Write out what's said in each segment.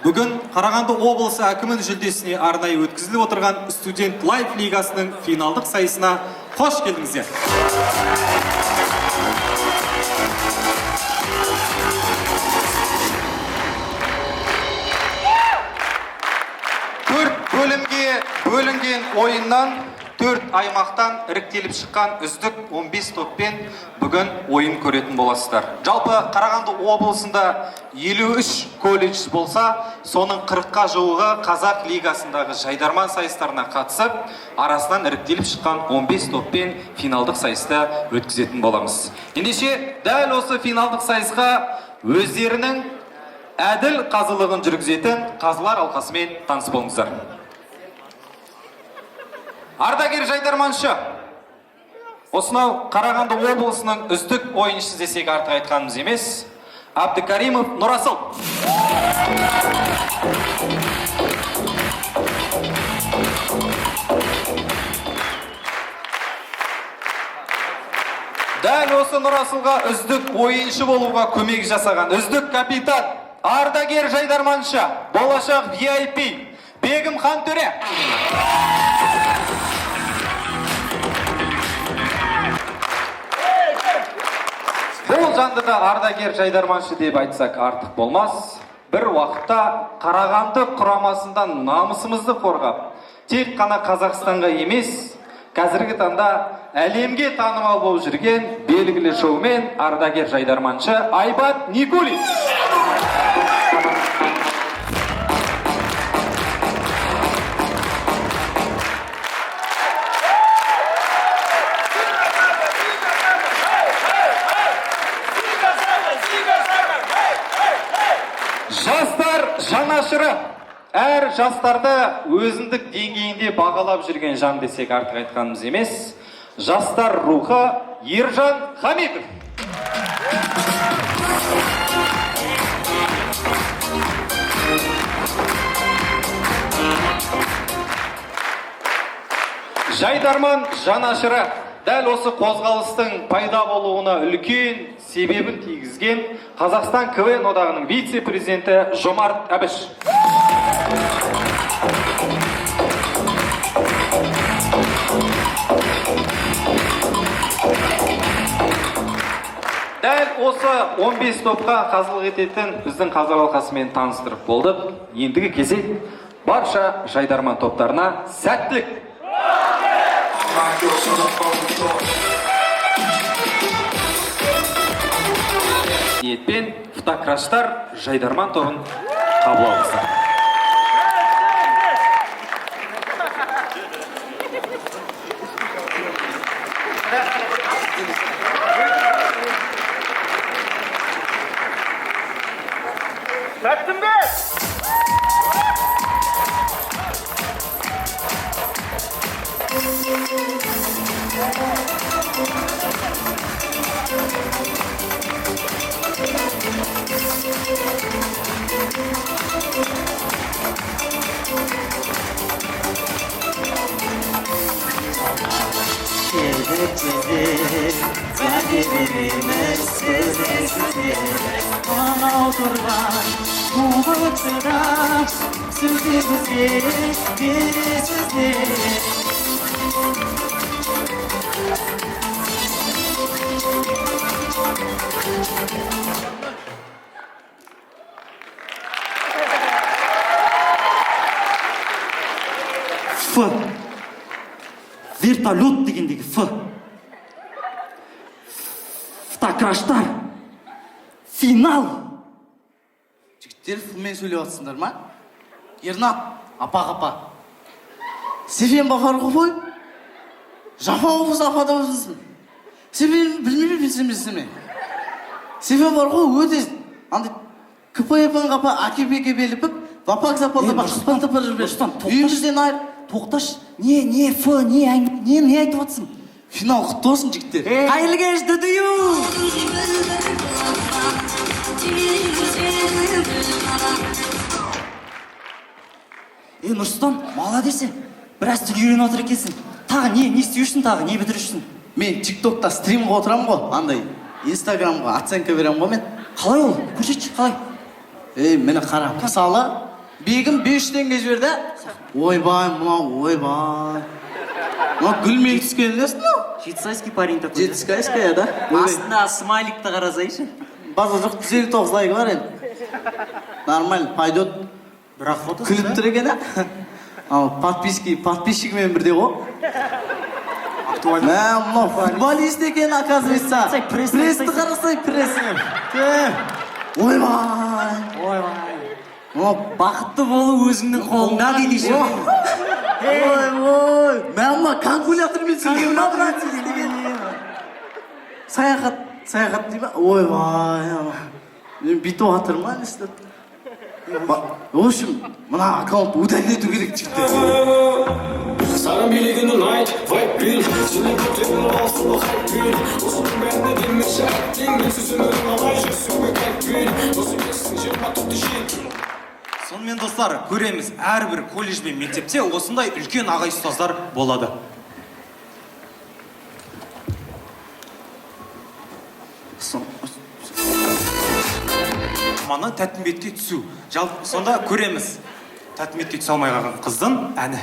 Бүгін Қарағанды облысы әкімінің жүлдесіне арнайы өткізіліп отырған студент лайф лигасының финалдық сайысына қош келдіңіздер. Төрт бөлімге бөлінген ойыннан 4 аймақтан іріктеліп шыққан үздік 15 топпен бүгін ойын көретін боласыздар. Жалпы Қарағанды облысында 53 колледж болса, соның 40-қа жуығы қазақ лигасындағы жайдарман сайыстарына қатысып, арасынан іріктеліп шыққан 15 топпен финалдық сайысты өткізетін боламыз. Ендеше дәл осы финалдық сайысқа өздерінің әділ қазылығын жүргізетін қазылар алқасымен таныс болыңыздар. Ардагер жайдарманшы, осынау Қарағанды облысының үздік ойыншысы десек артық айтқанымыз емес, Әбдікаримов Нұрасыл. Дәл осы Нұрасылға үздік ойыншы болуға көмек жасаған үздік капитан, ардагер жайдарманшы, болашақ VIP, Бегім Хантөре. Бұл жандыға ардагер жайдарманшы деп айтсақ артық болмас. Бір уақытта Қарағанды құрамасындан намысымызды қорғап, тек қана Қазақстанға емес, қазіргі таңда әлемге танымал болып жүрген белгілі шоумен ардагер жайдарманшы Айбат Никулин. Жастар жанашыры, әр жастарды өзіндік деңгейінде бағалап жүрген жан десек артық айтқанымыз емес, жастар рухы Ержан Хамитов. Жайдарман жанашыры, дәл осы қозғалыстың пайда болуына үлкен себебін тигізген Қазақстан КВН одағының вице-президенті Жомарт Әбіш. Дәл осы 15 топқа қазылық ететін біздің қазылар алқасымен таныстырып болдық. Ендігі кезек барша жайдарман топтарына сәттілік. Ниетпен фотокраштар жайдарман тобын қабыл алыңыздар. Вертолет дегендегі фотокраштар финал. Жігіттер фумен сөйлеп атсыңдар ма? Ернат, апа. Сен бақар қойып, жапа қоғыз апада өзінсің. Сен білмеймін. Сен бар ғой өте, андай КПФ-ын қапа әке-беке беліп, вапак запалда бақ шыспанты бір жүрбен. Үйімізден айыр. Тоқташ, не айтып атсың? Финал құтты болсын жігіттер. Қайырлы кеш, дүдію! Нұрсұлтан, мала десе, біраз түр үйрен отыр екенсің. Тағы не істеу үшін, тағы не бітіру үшін? Мен тиктокта стримға отырам ғой, андай инстаграмға оценка берем ғой мен. Қалай ол? Көрсетші, қалай? Мені қара. Мысалы, Бегім 5 теңге жіберді. Ойбай, мынау, ойбай. Мынау гүлмен түскен несі мынау? Швейцарский парень такой. Жетіскайская, да? Астына смайликті қарасайшы. База жоқ, 9 лайк бар енді. Нормально, пойдет. Бірақ фотосы Күліп тұр екен, ал подписчигімен бірде ғой. Мынау футболист екен, оказывается. Престі қарасай, пресс. Ойбай. бақытты болу өзіңнің қолыңда дейді ше. Ой, мама калькулятормен сөйлеген ма, брат, деген. Саяхат дей ма? Ойбай. Мен бүйтіп атыр ма, не істеп? В общем, мына аккаунт удалить ету керек жігіттер. Саған билігін ұнайды, вайп бил. Сені көптен алсын бұл хайп бил. Осының бәріне демеші әттең. Мен сөзімін алай жүрсіңе кайп бил. Осы кесің 24 жет. Сонымен достар, көреміз, әрбір колледж бен мектепте осындай үлкен ағай ұстаздар болады. Мана тәттімбетке түсу. Сонда көреміз. Тәттімбетке түсе алмай қалған қыздың әні.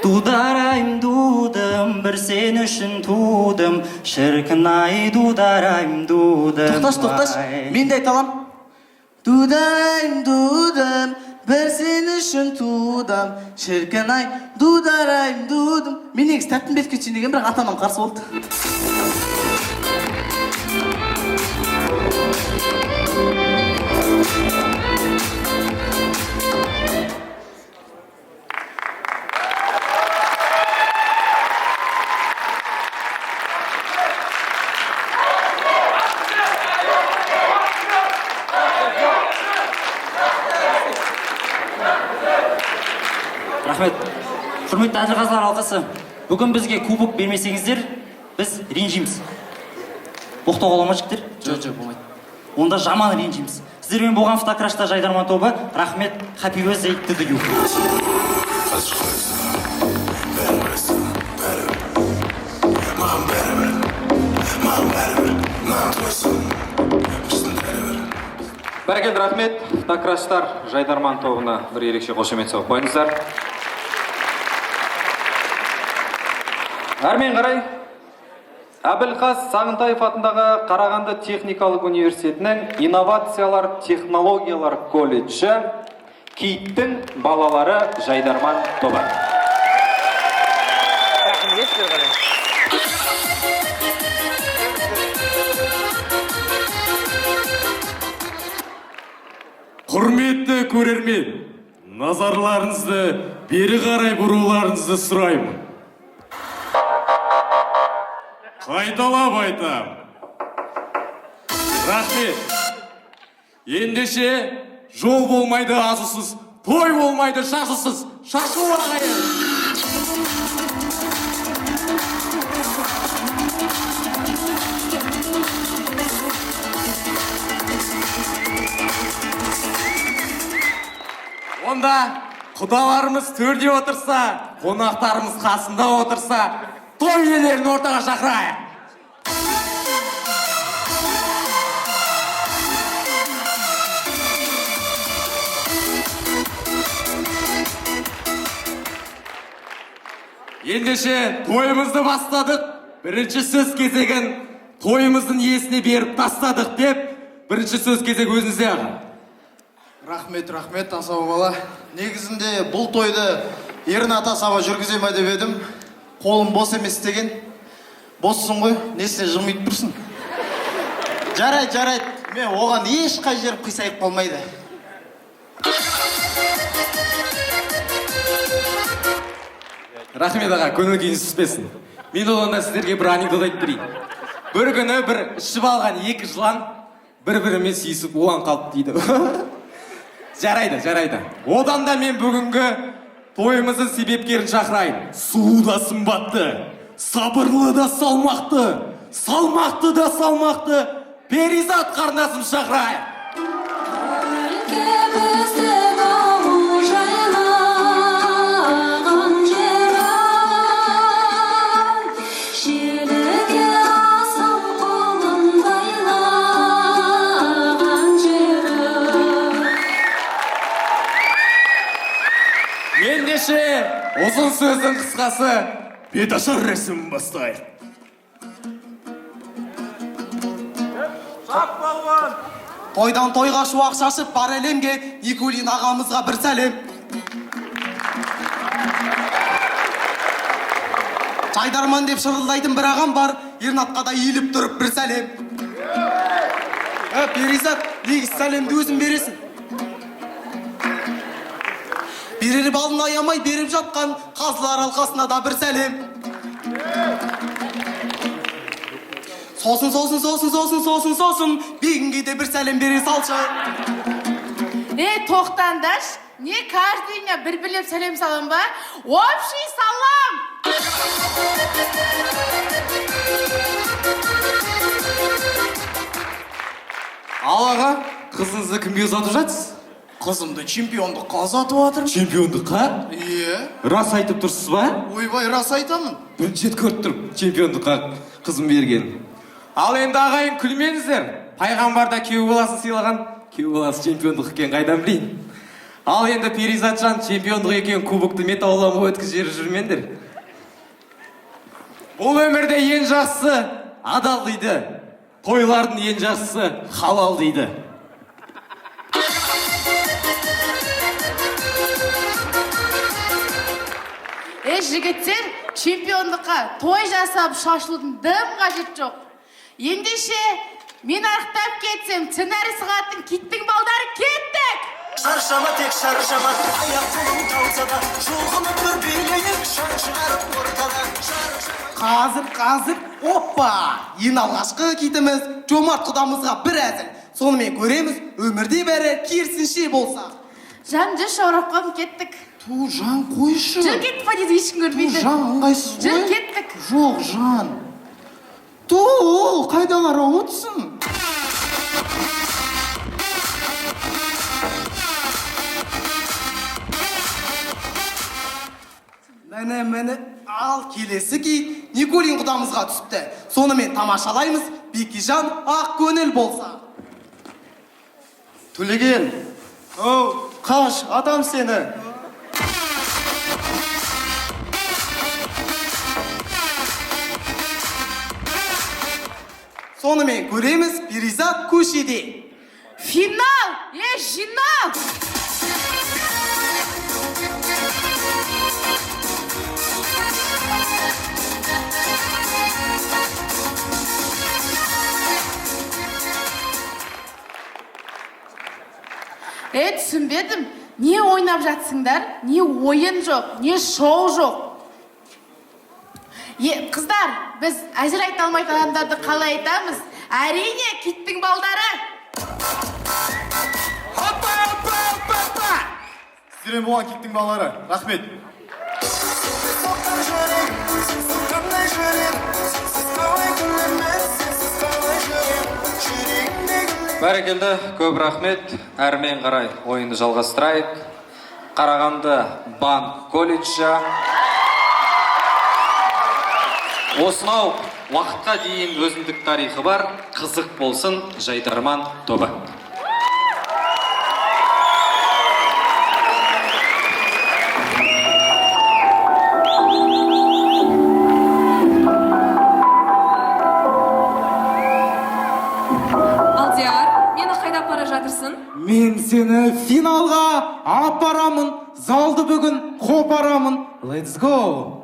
Дударайым дудым, бір сен үшін тудым, шіркін ай дударайым дудым. Тоқташ, мен де айта аламын. Дударайым дудым, бір сен үшін тудым, шіркін ай дударайым дудым. Мен негізі тәттімбетке түсейін деген, бірақ ата-анам қарсы болды. Рахмет. Құрметті әділқазылар алқасы. Бүгін бізге кубок бермесеңіздер, біз ренжиміз. Боқтау ола ма жігіттер? Жоқ, болмайды. Онда жаман ренжиміз. Сіздермен болған фотокрашта Жайдарман тобы. Рахмет. Happy birthday to you. Бәрекелді рахмет. Фотокраштар Жайдарман тобына бір ерекше қошемет соғып қойыңыздар. Әрмен қарай, Әбілқас Сағынтаев атындағы Қарағанды техникалық университетінің инновациялар технологиялар колледжі Кейттің балалары Жайдарман тобы. Құрметті көрермен, назарларыңызды бері қарай бұруларыңызды сұраймын. Қайталап айтам. Рахмет. Ендеше жол болмайды азусыз, той болмайды шашусыз. Шашу ағайын. Онда құдаларымыз төрде отырса, қонақтарымыз қасында отырса, той иелерін ортаға шақырайық. Ендеше тойымызды бастадық. Бірінші сөз кезегін тойымыздың иесіне беріп тастадық деп, бірінші сөз кезек өзіңізде аға. Рахмет, Асаба бала. Негізінде бұл тойды Ернат Асаба жүргізе ме деп едім. Қолым бос емес деген. Боссың ғой, несіне жымиып тұрсың? Жарайды. Мен оған ешқай жер қисайып қалмайды. Рахмет аға, көңіл күйіңіз түспесін. Мен оланда сіздерге бір анекдот айтып берейін. Бір күні бір ішіп алған екі жылан бір-бірімен сүйісіп оған қалып дейді. Жарайды. Одан да мен бүгінгі тойымыздың себепкерін шақырайын. Сұлу да сымбатты, сабырлы да салмақты, салмақты да салмақты Перизат қарындасым шақырайын. ендеше ұзын сөздің қысқасы беташар рәсімін бастайық. Тойдан тойға шуақ шашып бар әлемге Никулин ағамызға бір сәлем. Жайдарман деп шырылдайтын бір ағам бар, Ернатқа да иіліп тұрып бір сәлем. Перизат, негіз сәлемді өзің бересің. Берер балын аямай беріп жатқан қазылар алқасына да бір сәлем. Сосын, бегінге де бір сәлем бере салшы. Тоқтандаш, не каждыйыңа бір-бірлеп сәлем салам ба? Общий салам! Ал аға, қызыңызды кімге ұзатып жатсыз? Қызымды чемпиондыққа ұзатып жатырмын. Чемпиондыққа? Иә. Рас айтып тұрсыз ба? Ойбай, рас айтамын. Бірінші рет көріп тұрмын чемпиондыққа қызым берген. Ал енді ағайын күлмеңіздер. Пайғамбарда күйеу баласын сыйлаған, күйеу баласы чемпиондық екен қайдан білейін. Ал енді Перизатжан чемпиондық екен кубокты металлоломға өткізер жүрмендер. Бұл өмірде ең жақсысы адал дейді. Тойлардың ең жақсысы халал дейді. Жігіттер, чемпиондыққа той жасап шашылудың дым қажет жоқ. Ендеше, мен арықтап кетсем, сценарий сығатын киттің балдары кеттік! Шаршама тек шаршама, аяқ қолың талса да, жоғыны бір билейік, шаң шығарып ортаға. Қазір, оппа! Ең алғашқы китіміз Жомарт құдамызға бір әзір. Сонымен көреміз, өмірде бәрі керісінше болса. Жан, жүр шаурапқа кеттік. Ту, Жан, қойшы. Жүр кеттік па дейді, ешкім көрмейді. Жан, ыңғайсыз ғой. Жүр кеттік. Жоқ, Жан. Ту, ол қайдалар ұмытсын. Міне, ал келесі кит Никулин құдамызға түсіпті. Сонымен тамашалаймыз, Бекежан ақ көңіл болса. Төлеген, қаш, адам сені. Сонымен көреміз Перизат көшеде. Финал! Жинал! Түсінбедім. Не ойнап жатсыңдар? Не ойын жоқ, не шоу жоқ. Қыздар, біз әзір айта алмайтын адамдарды қалай айтамыз? Әрине, киттің балдары. Опа! Сіздермен болған киттің балалары. Рахмет. Бәрекелді, көп рахмет. Әрмен қарай ойынды жалғастырайық. Қарағанды банк колледжі. Осынау уақытқа дейін өзіндік тарихы бар, қызық болсын Жайдарман тобы. Мен сені финалға апарамын, залды бүгін қопарамын. Let's go!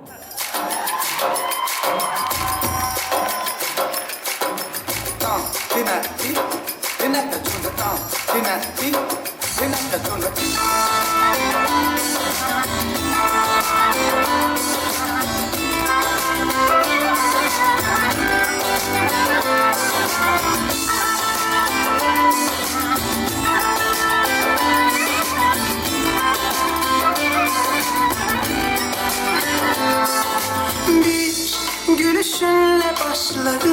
Bir gülüşünle başladı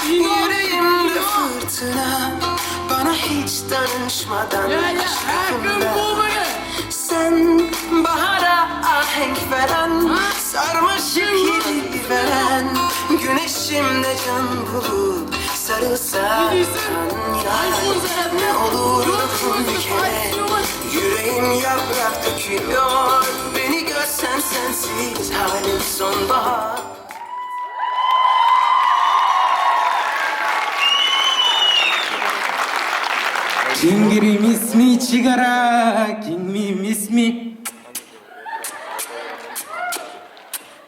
yüreğimde fırtına. Bana hiç danışmadan aşkımda. Sen bahara ahenk veren, sarmaşık yeri veren, güneşimde can bulup sarılsan ya. Ne olur dokun bir kere, yüreğim yaprak döküyor. Beni gör sen sensiz halim sonbahar. Кеңгір емес ми чигара, кеңми емес ми.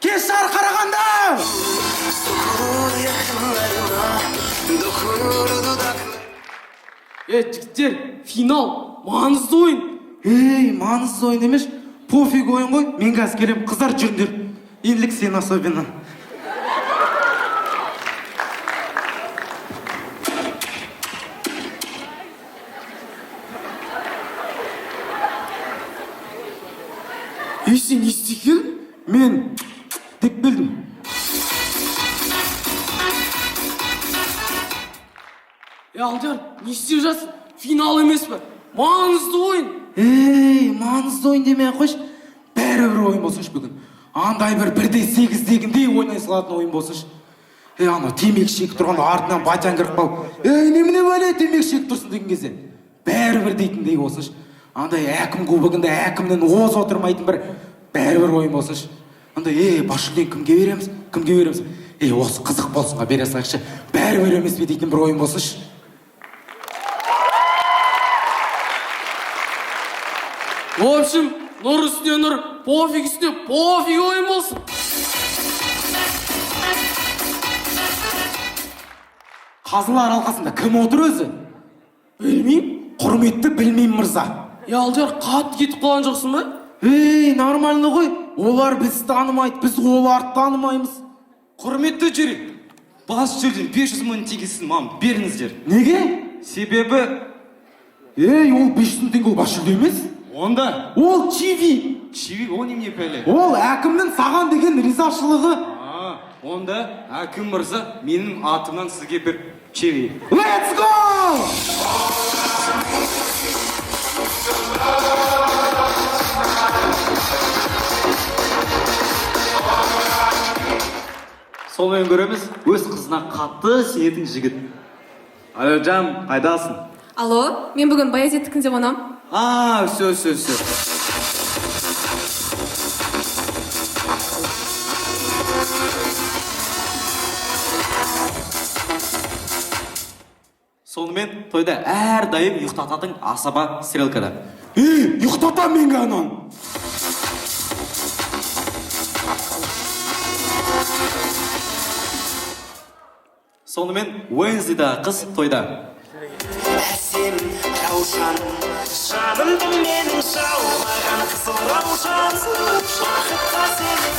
Кешар Қарағанды! Dokunur yakınlarına, dokunur dudaklarına. жігіттер, финал, маңызды ойын. Ей, маңызды ойын емес, пофиг ойын ғой. Мен қазір келем, қыздар жүріңдер. Енділік сен особенно. Ей, сен не істей келдің? Мен деп келдім. Алдияр, не істеп жатсың? Финал емес пе? Маңызды ойын. Ей, маңызды ойын демей қойшы. Бәрібір ойын болсыншы бүгін. Андай бір 1-8-дегіндей ойнай салатын ойын болсыншы. Ана темекі шегіп тұрған артынан батян кіріп қалып, немене бәле темекі шегіп тұрсың деген кезде. Бәрібір дейтіндей болсыншы. Андай әкім кубогында әкімнен оз отырмайтын бір бәрібір ойын болсыншы. Андай, бас жүлдені кімге береміз? Кімге береміз? Осы қызық болсынға бере салайықшы. Бәрібір емес пе дейтін бір ойын болсыншы. В общем, нұр үстіне нұр, пофиг үстіне пофиг ойын болсын. Қазылар алқасында кім отыр өзі? Білмейм. Құрметті білмейм мырза. Алдияр, қатты кетіп қалған жоқсың ба? Нормально ғой. Олар біз танымайды, біз оларды танымаймыз. Құрметті жюри, бас жүлден 500 мың теңгесін маған беріңіздер. Неге? Себебі Ол 500 мың теңге ол бас жүлде емес. онда Ол чиви. чиви о немене пәле. Ол әкімнің саған деген ризашылығы. Онда әкім мырза менің атымнан сізге бір чиви. Let's go! Сонымен көреміз, өз қызына қатты сүйетін жігіт. Алло, жан, қайдасың? Алло, мен бүгін Баязеттікін деп онам. Все. Сонымен тойда әрдайым ұйықтататын асаба стрелкада. Ұйықтата менге анан. Сонымен Уэнсдейдағы қыз тойда. Әсем раушан, жанымды менің жаулаған қызыл раушан, бақытқа сенің.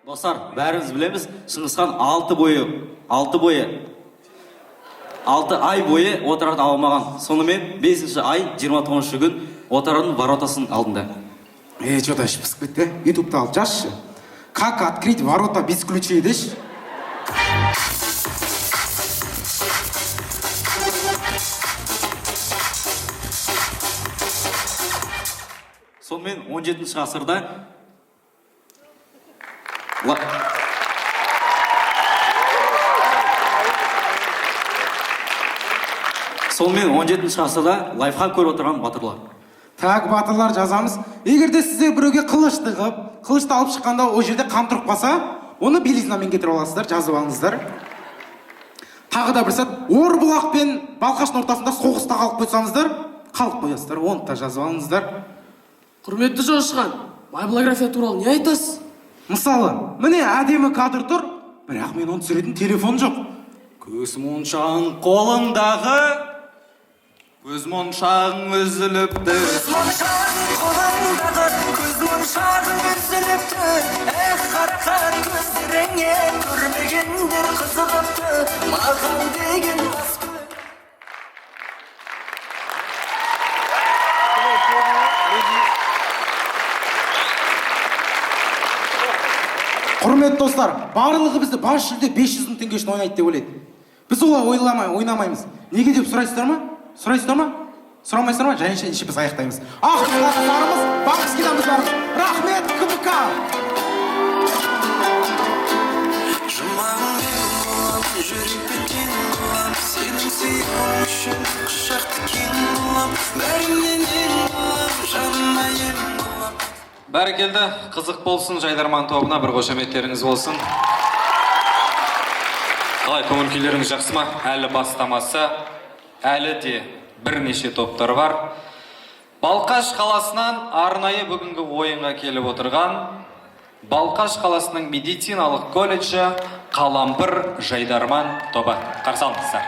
Достар, бәріміз білеміз, Шыңғысхан 6 ай бойы отырарды алмаған. Сонымен 5-ші ай 29-шы күн отырардың воротасының алдында. Что-то еще пысып кетті. Ютубта алып жазшы. Как открыть ворота без ключей деші? Сонымен 17-ші ғасырда лайфхак көріп отырған батырлар. Так, батырлар жазамыз. Егерде сіздер біреуге қылышты алып шыққанда о жерде қан тұрып қалса, оны белизнамен кетіріп аласыздар, жазып алыңыздар. Тағы да бір сәт, Орбұлақ пен Балқаштың ортасында соғыста қалып қойсаңыздар, қалып қоясыздар, оны да жазып алыңыздар. Құрметті Жошыған, биография туралы не айтасыз? Мысалы, міне әдемі кадр тұр, бірақ мен оны түсіретін телефон жоқ. Көз моншағың қолыңдағы, көз моншағың үзіліпті. Көз моншағың қолыңдағы, көз моншағың үзіліпті. Қарақат көздеріңнен көрмегендер қызығыпты, маған деген бас көз. Құрметті достар, барлығы бізді бас жүлде 500 мың теңге үшін ойнайды деп ойлайды. Біз олай ойнамаймыз. Неге деп сұрайсыздар ма? Сұрамайсыздар ма? Және біз аяқтаймыз. Сарымыз, Бақыскидамыз барымыз. Рахмет, КБК! Жұмағың мен болам, жүрекпен тең болам, сені сүйгім үшін құшақты кең қылам бәріңнен ең қылам жаныма ең қылам. Бәрекелді, қызық болсын Жайдарман тобына бір қошаметтеріңіз болсын. Қалай, көңіл күйлеріңіз жақсы ма? Әлі бастамасы, әлі де бірнеше топтар бар. Балқаш қаласынан арнайы бүгінгі ойынға келіп отырған Балқаш қаласының медициналық колледжі Қаламбыр Жайдарман тобы. Қарсы алыңыздар.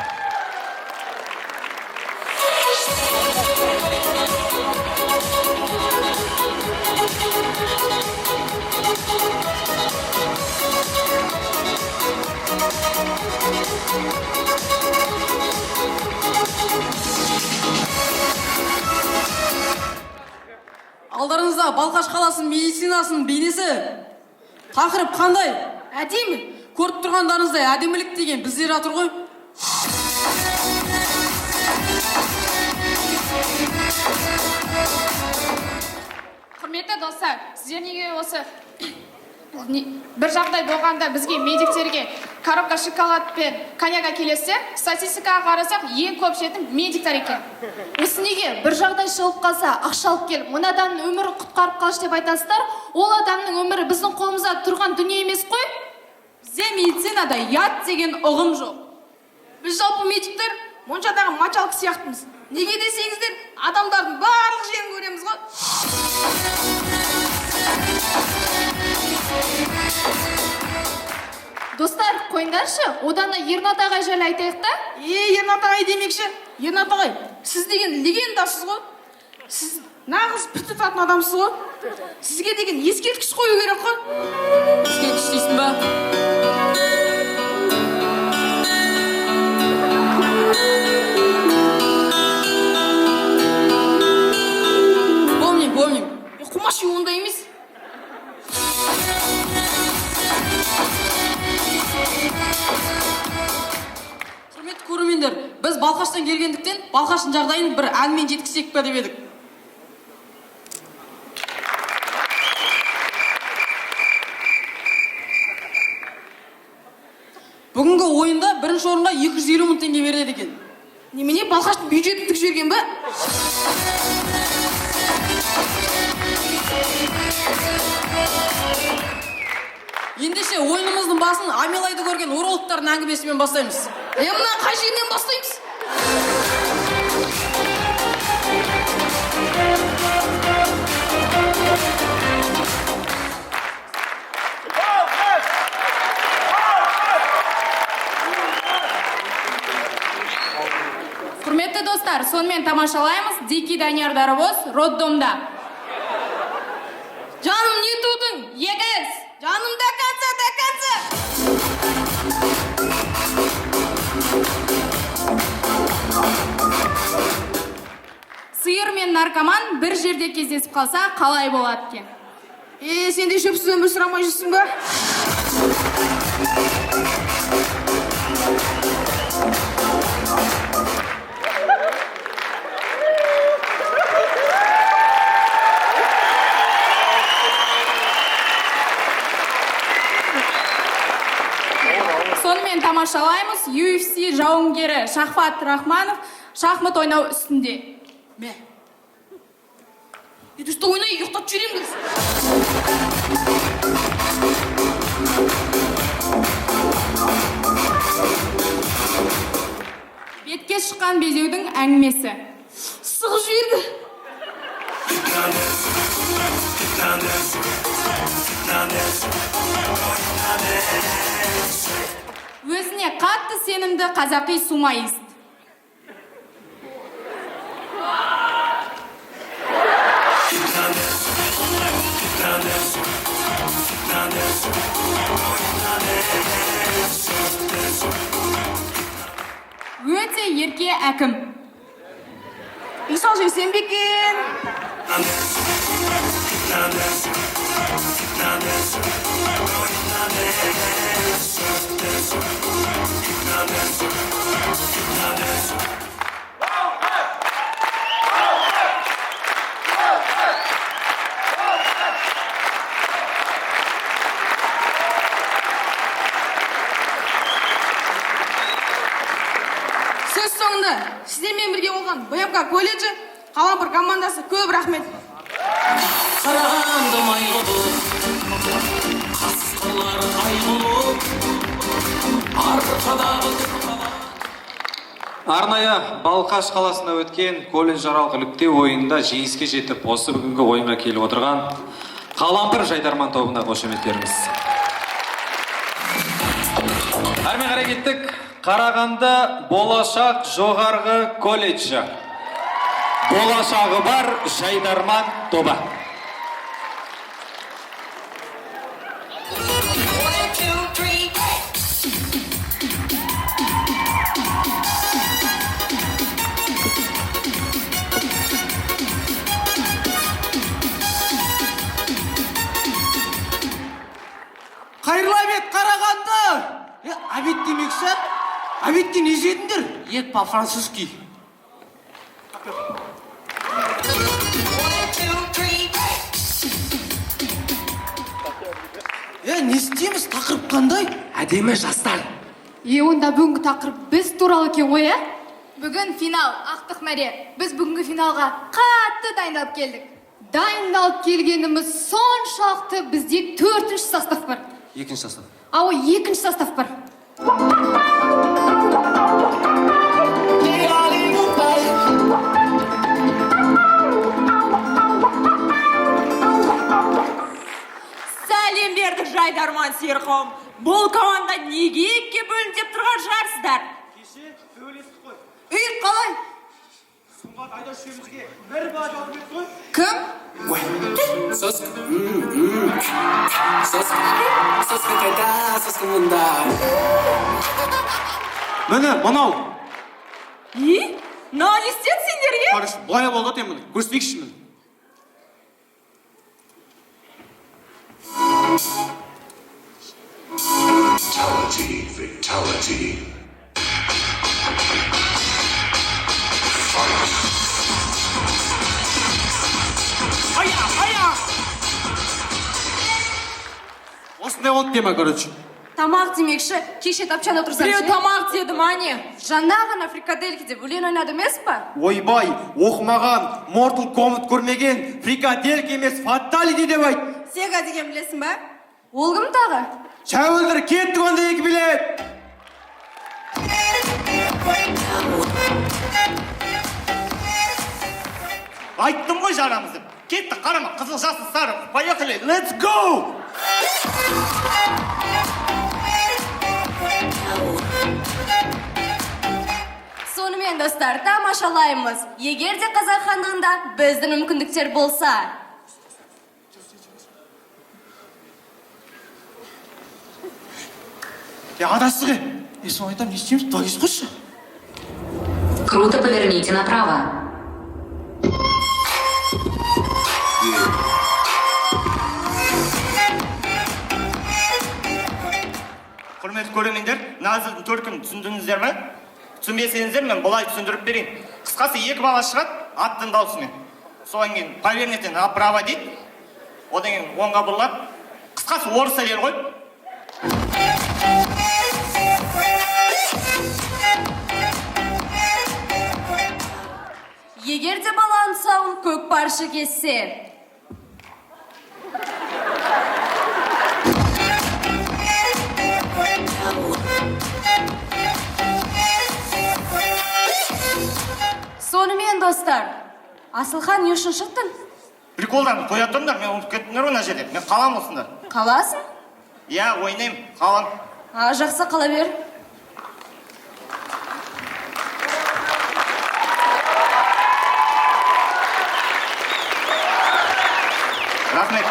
Алдарыңызда Балқаш қаласының медицинасының бейнесі. Тақырып қандай? Әдемі. Көріп тұрғандарыңыздай әдемілік деген біздер жатыр ғой. Құрметті достар, сіздер неге осы бір жағдай болғанда бізге медиктерге коробка шоколад пен коньяк келесе, статистикаға қарасақ, ең көп ішетін медиктер екен. Осы неге бір жағдай шығып қалса, ақша алып келіп, мына адамның өмірі құтқарып қалшы деп айтасыздар, ол адамның өмірі біздің қолымызда тұрған дүние емес қой? Бізде медицинада ят деген ұғым жоқ. Біз жалпы медиктер моншадағы мачалық сияқтымыз. Неге десеңіздер, адамдардың барлық жерін көреміз ғой. Достар, қойыңдаршы, одан да Ернат ағай жайлы айтайық та? Ернат ағай демекші. Ернат ағай, сіз деген легендасыз ғой. Сіз нағыз пір тұтатын адамсыз ғой. Сізге деген ескерткіш қою керек қой. Ескерткіш дейсің ба? Помним. Құмаш онда емес. Құрметті көрермендер, біз Балқаштан келгендіктен Балқаштың жағдайын бір әнмен жеткізсек па деп едік. Бүгінгі ойында бірінші орынға 250 мың теңге береді екен. Немене, Балқаштың бюджетін тік жіберген ба? Ендеше ойынымыздың басын Амелайды көрген урологтардың әңгімесімен бастаймыз. Мына қай жерінен бастаймыз? Құрметті достар, сонымен тамашалаймыз Дики Данияр Дарабоз роддомда. Жаным, не тудың? Егіз! Жаным, до конца! Сиыр мен наркоман бір жерде кездесіп қалса, қалай болады екен? Сен де шөпсіз өмір сұрамай жүрсің ба? Сонымен тамашалаймыз UFC жауынгері Шахфат Рахманов шахмат ойнау үстінде. Мә. Үсті ойнай, ұйықтап жүрем кіз. Бетке шыққан безеудің әңгімесі. Сығып жіберді. Өзіне қатты сенімді қазақи сумаист. Өте ерке әкім. Исал жесен бекен. Сөз соңында міне сіздермен бірге болған БМК колледжі Қалампыр командасы көп рахмет. Қарағанды майғұлы қасқырлар айғұлы арқадағы Арнайы Балқаш қаласында өткен колледжаралық іріктеу ойынында жеңіске жетіп, осы бүгінгі ойынға келіп отырған Қалампыр Жайдарман тобына қошеметтеріңіз. Әрмен қарай кеттік. Қарағанды Болашақ жоғарғы колледжі. Болашағы бар Жайдарман тобы. Қайырлы Абет, Қарағанды! Абет демекші? Абетке не жедіңдер? Ет по-французски. Не істейміз? Тақырып қандай? Әдемі жастар. Онда бүгінгі тақырып біз туралы екен ғой, Бүгін финал, ақтық мәре. Біз бүгінгі финалға қатты дайындалып келдік. Дайындалып келгеніміз соншалықты бізде 4-ші состав бар. 2-ші состав. Ау, 2-ші состав бар. Сәлем бердік Жайдарман серқом. Бұл команда неге екке бөлін деп тұрған шығарсыздар? Кеше сөйлестік қой. Үй, қалай? Сұңғат айда үшеумізге бір бала алып еді ғой. Кім? Соска қайда, соска мұнда. Міне, мынау. Не істеді сендерге? Қарыш, былай болды тем мұны. Көрсетейікші мін. Fatality. Осындай болды дема, короче. Тамақ демекші, кеше тапчан отырсам. Біреу тамақ деді, мане. Жаңа ғана фрикадельки деп өлең ойнады емес па? Ойбай, оқымаған, Mortal Kombat көрмеген, фрикадельки емес, фаталити деп айт. Сега деген білесің ба? Ол кім тағы? Шәуілдір, кеттік онда 2 билет. Айттым ғой жарамызды. Кеттік, қарама, қызыл жасыл сары. Поехали, let's go! Сонымен достар, тамашалаймыз. Егер де қазақ хандығында біздің мүмкіндіктер болса. Адасық е. Соны айтам, не істейміз? Тойыз қойшы. Круто поверните направо. Құрметті көрермендер, назылдың төркін түсіндіңіздер ме? Түсінбесеңіздер, мен бұлай түсіндіріп берейін. Қысқасы 2 бала шығады, аттың даусымен. Содан кейін повернете направо дейді. Одан кейін оңға бұрылады. Қысқасы орыс әлер ғой. Егер де баланың сауын көк паршы кессе. Сонымен достар, Асылхан не үшін шықтың? Приколдан қоя тұрыңдар, мен ұмытып кеттіңдер ғой мына жерде. Мен қалам осында. Қаласың? Иә, ойнаймын, қалам. Жақсы, қала бер. Рахмет.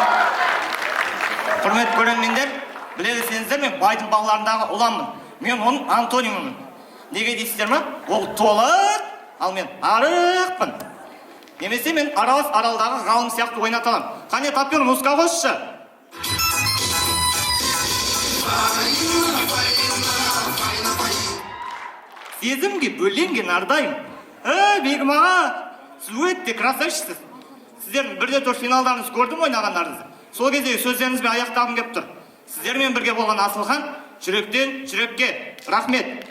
Құрметті көрермендер, білесеңіздер, мен байдың балаларындағы ұланмын. Мен оның антонимімін. Неге дейсіздер ме? Ол толық, ал мен арықпын. Немесе мен аралас аралдағы ғалым сияқты ойнаталам. Қане таппен музыка қосшы. Сезімге бөленген ардайым. Бегім аға, сіз өте красавчысыз. Сіздердің 1-4 финалдарыңыз көрдім ойнағандарыңызды. Сол кездегі сөздеріңізбен аяқтағым келіп тұр. Сіздермен бірге болған Асылхан, жүректен жүрекке. Рахмет.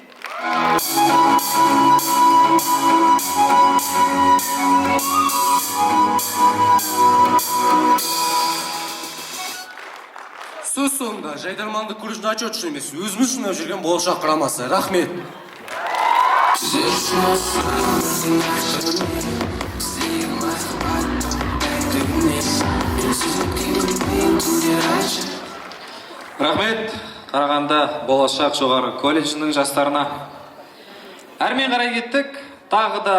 Сөз соңында жайдарманды күріш начет үшін емес, өзіміз үшін жүрген болашақ құрамасы. Рахмет. Рахмет Қарағанды болашақ жоғары колледжінің жастарына. Әрмен қарай кеттік. Тағы да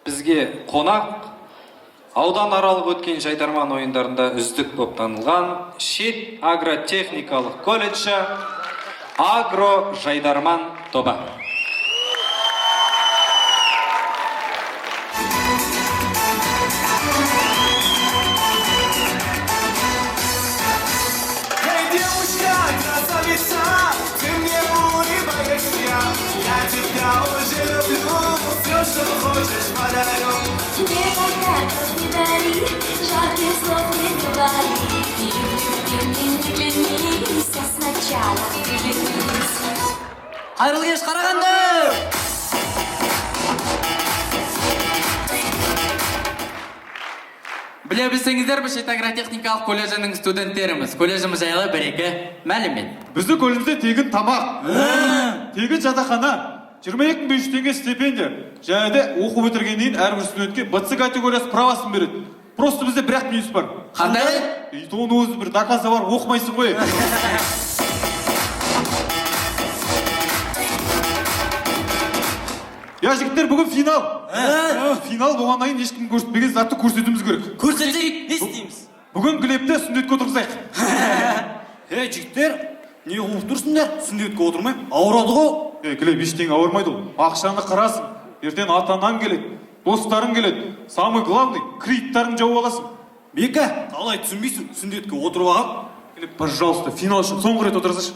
бізге қонақ аудан аралық өткен жайдарман ойындарында үздік болып танылған шет агротехникалық колледжі Агро жайдарман тобы. Эй, девушка, красавица, ты мне улыбаешься. Я тебя уже люблю, все, что хочешь, подарю. Никогда не дари, жарких слов не говори. Ты не глянись, а сначала влюбись. Қайырлы кеш Қарағанды! Біле білсеңіздер, біз шет агротехникалық колледжінің студенттеріміз. Колледжіміз жайлы бір-екі мәлімет. Біздің колледжде тегін тамақ, тегін жатақхана, 22.500 теңге стипендия. Және де оқу бітіргеннен кейін әрбір студентке БЦ категориясы правасын береді. Просто бізде бір-ақ минус бар. Қандай? Оның өзі бір доказы бар, оқымайсың ғой. Я жігіттер, бүгін финал. Финал болғаннан кейін ешкім көрсетпеген затты көрсетуіміз керек. Көрсетейік, не істейміз? Бүгін Глебті сүндетке отырғызайық. Жігіттер, не қуып тұрсыңдар? Сүндетке отырмаймын. Ауырады ғой. Глеб, ештеңе ауырмайды ол. Ақшаны қарасын. Ертең атанан келеді, достарың келеді. Самый главный, кредиттарың жауып аласың. Бека, қалай түсінбейсің? Сүндетке отырып ағып. Глеб, пожалуйста, финал үшін соңғы рет отырғызшы.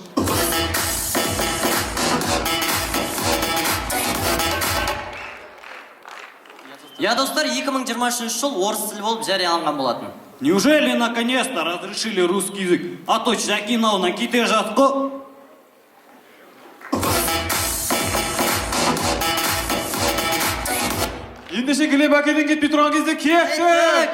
Я, достар, 2023 жыл орыс тілі болып жарияланған болатын. Неужели наконец-то разрешили русский язык? А то Чакинау на ките жатқы. Ендеше Глеб әкеден кетпей тұрған кезде кеттік!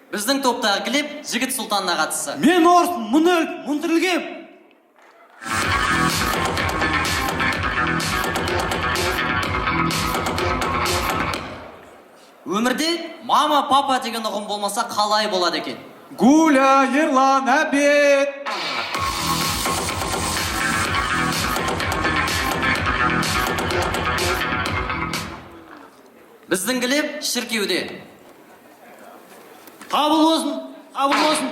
Біздің топтағы Глеб жігіт сұлтанына қатысы. Мен орыс мұндірілгем. Өмірде мама, папа деген ұғым болмаса қалай болады екен? Гуля, Ерлан, әбет! Біздің Глеб шіркеуде. Қабыл болсын, қабыл болсын.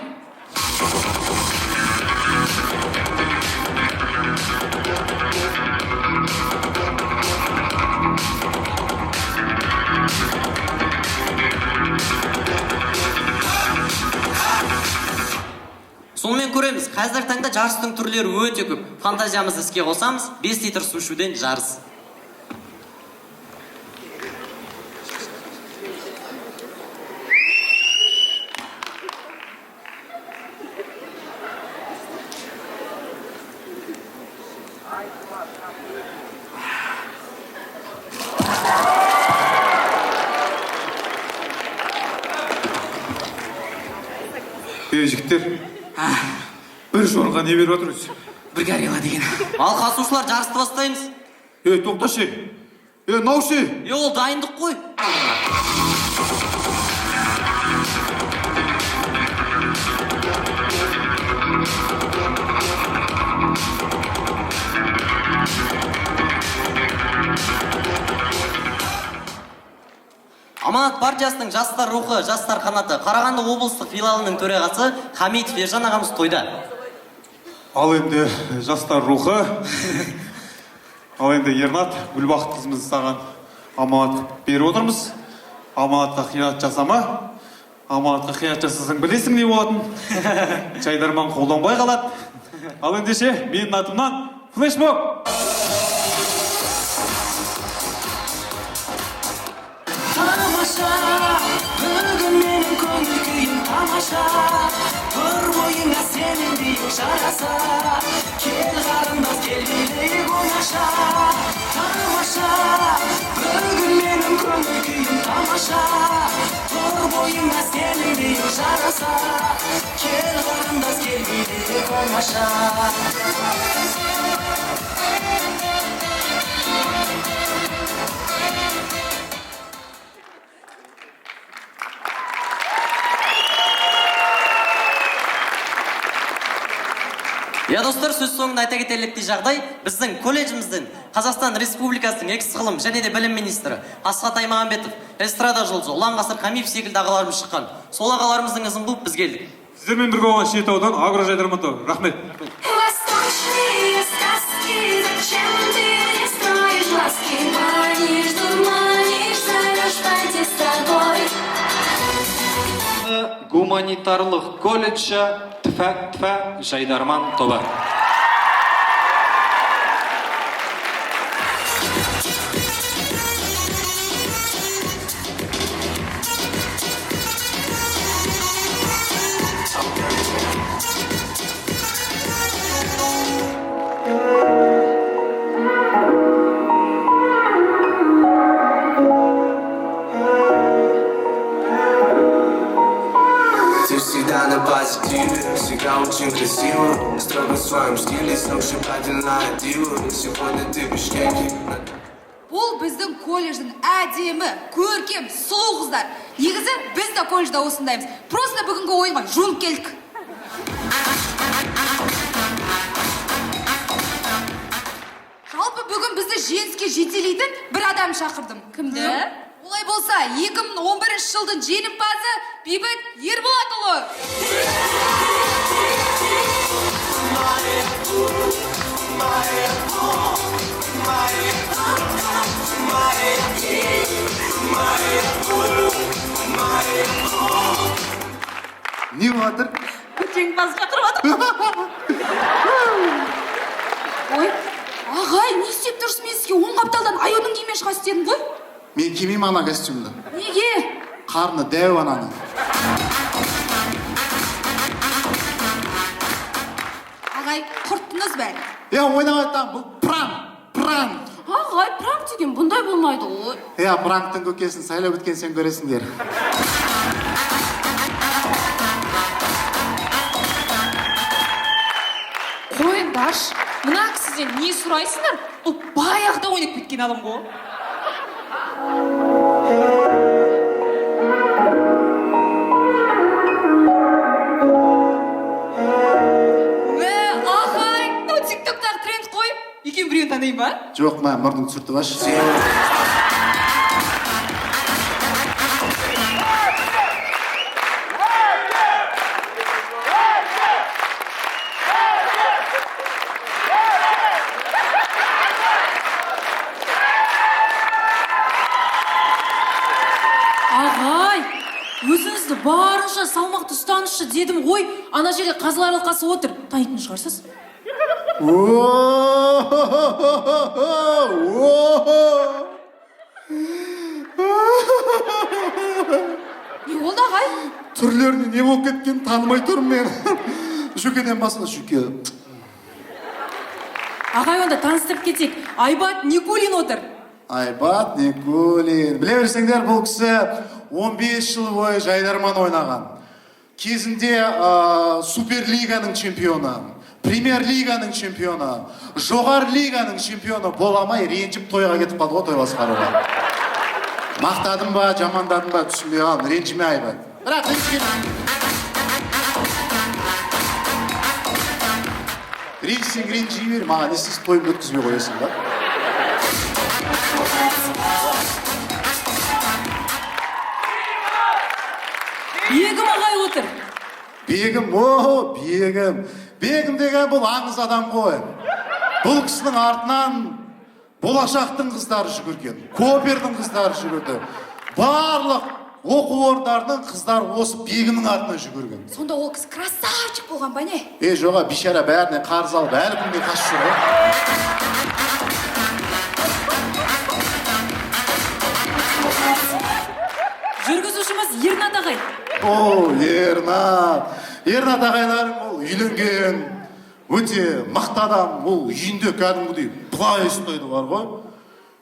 Сонымен көреміз, қазір таңда жарыстың түрлері өте көп. Фантазиямызды іске қосамыз, 5 литр су ішуден жарыс. Жігіттер, бір жорға не беріп отырыз? Бір горилла деген. Ал қатысушылар жарысты бастаймыз. Тоқташы. Наушы. Ол дайындық қой. Аманат партиясының жастар рухы, жастар қанаты Қарағанды облыстық филиалының төрағасы Хамитов Ержан ағамыз тойда. Ал енді жастар рухы, ал енді Ернат, Гүлбақыт қызымыз саған аманат беріп отырмыз. Аманатқа қиянат жасама. Аманатқа қиянат жасасаң білесің не болатын. Жайдарман қолданбай қалады. Ал ендеше менің атымнан флешмоб. Бүгін менің көңіл күйім тамаша Бір бойыңа сенің биік жараса Кел қарындас кел билейік оңаша Тамаша Бүгін менің көңіл күйім тамаша Бір бойыңа сенің биік жараса Кел қарындас кел билейік оңаша Я достар, сөз соңында айта кетерліктей жағдай, біздің колледжіміздің Қазақстан Республикасының экс-ғылым және де білім министрі Асхат Аймағамбетов, эстрада жұлдызы Ұлан Ғасыр Хамиев секілді ағаларымыз шыққан. Сол ағаларымыздың ізін қуып біз келдік. Сіздермен бірге болған Шетаудан Агро жайдарман тобы. Рахмет. Восточные сказки, зачем ты не строишь глазки? Манишь, дурманишь, зовешь пойти с тобой. Гуманитарлық колледжі Тфа жайдарман тобы. Ты всегда на позитиве, всегда очень красиво Строго в своем стиле, сногсшибательная дива Сегодня ты в Бишкеке Бұл біздің колледждің әдемі, көркем, сұлу қыздар. Негізі біз де колледжда осындаймыз. Просто бүгінгі ойынға жуынып келдік. Жалпы бүгін бізді жеңіске жетелейтін бір адам шақырдым. Кімді? Олай болса, 2011 жылдың жеңімпазы Бейбіт Ерболатұлы. Не батыр? Жеңімпаз шақырып отыр. Ой, ағай, не істеп тұрсыз? Мен сізге 10 қапталдан аюдың киіммен шығасыз дедім ғой. Мен кимеймін ана костюмді. Неге? Қарны дәу ананың. Ағай, құрттыңыз бәрі. Ойнап айтам, бұл пранк. Ағай, пранк деген бұндай болмайды ғой. Пранктың көкесін сайлап өткен сен көресіңдер. Қойыңдаршы, мына кісіден не сұрайсыңдар? Бұл баяғыда ойнап кеткен адам ғой. Ағай, мынау тиктоктағы тренд қойып, екен біреуін танайын ба? Жоқ, ма, мұрның түсірті баш. Ағай, өзіңізді барынша салмақты ұстанызшы дедім ғой, ана жерде қазылар алқасы отыр. Танитын шығарсыз? Не болды, ағай? Түрлеріне не болып кеткен танымай тұрмын мен. Жүйкеден басына жүйке. Ағай, онда таныстырып кетсек, Айбат Никулин отыр. Айбат Никулин. Біле берсеңдер, бұл кісі 15 жыл бойы жайдарман ойнаған. Кезінде Суперлиганың чемпионы, Премьер-лиганың чемпионы, жоғары лиганың чемпионы боламай ренжіп тойға кетіп қалды ғой, той басқаруға. Мақтадым ба, жамандадым ба, түсінбей қалдым. Ренжіме Айбат. Бірақ ренжісең ренжи бер, маған не істейсің, тойымды өткізбей қоясың ба? Бегім ағай отыр. Бегім, Бегім. Бегім деген бұл аңыз адам ғой. Бұл кісінің артынан болашақтың қыздары жүгірген, Копердің қыздары жүгірді. Барлық оқу орындарының қыздары осы Бегімнің артынан жүгірген. Сонда ол кісі красавчик болған ба не? Жоға, бишара бәріне қарыз алып, әлі күнге қашып жүр ғой. Жүргізушіміз Ернат ағай. О, Ернат ағайларың ол үйленген, өте мықты адам, ол үйінде кәдімгідей былай ұстайды бар ғой.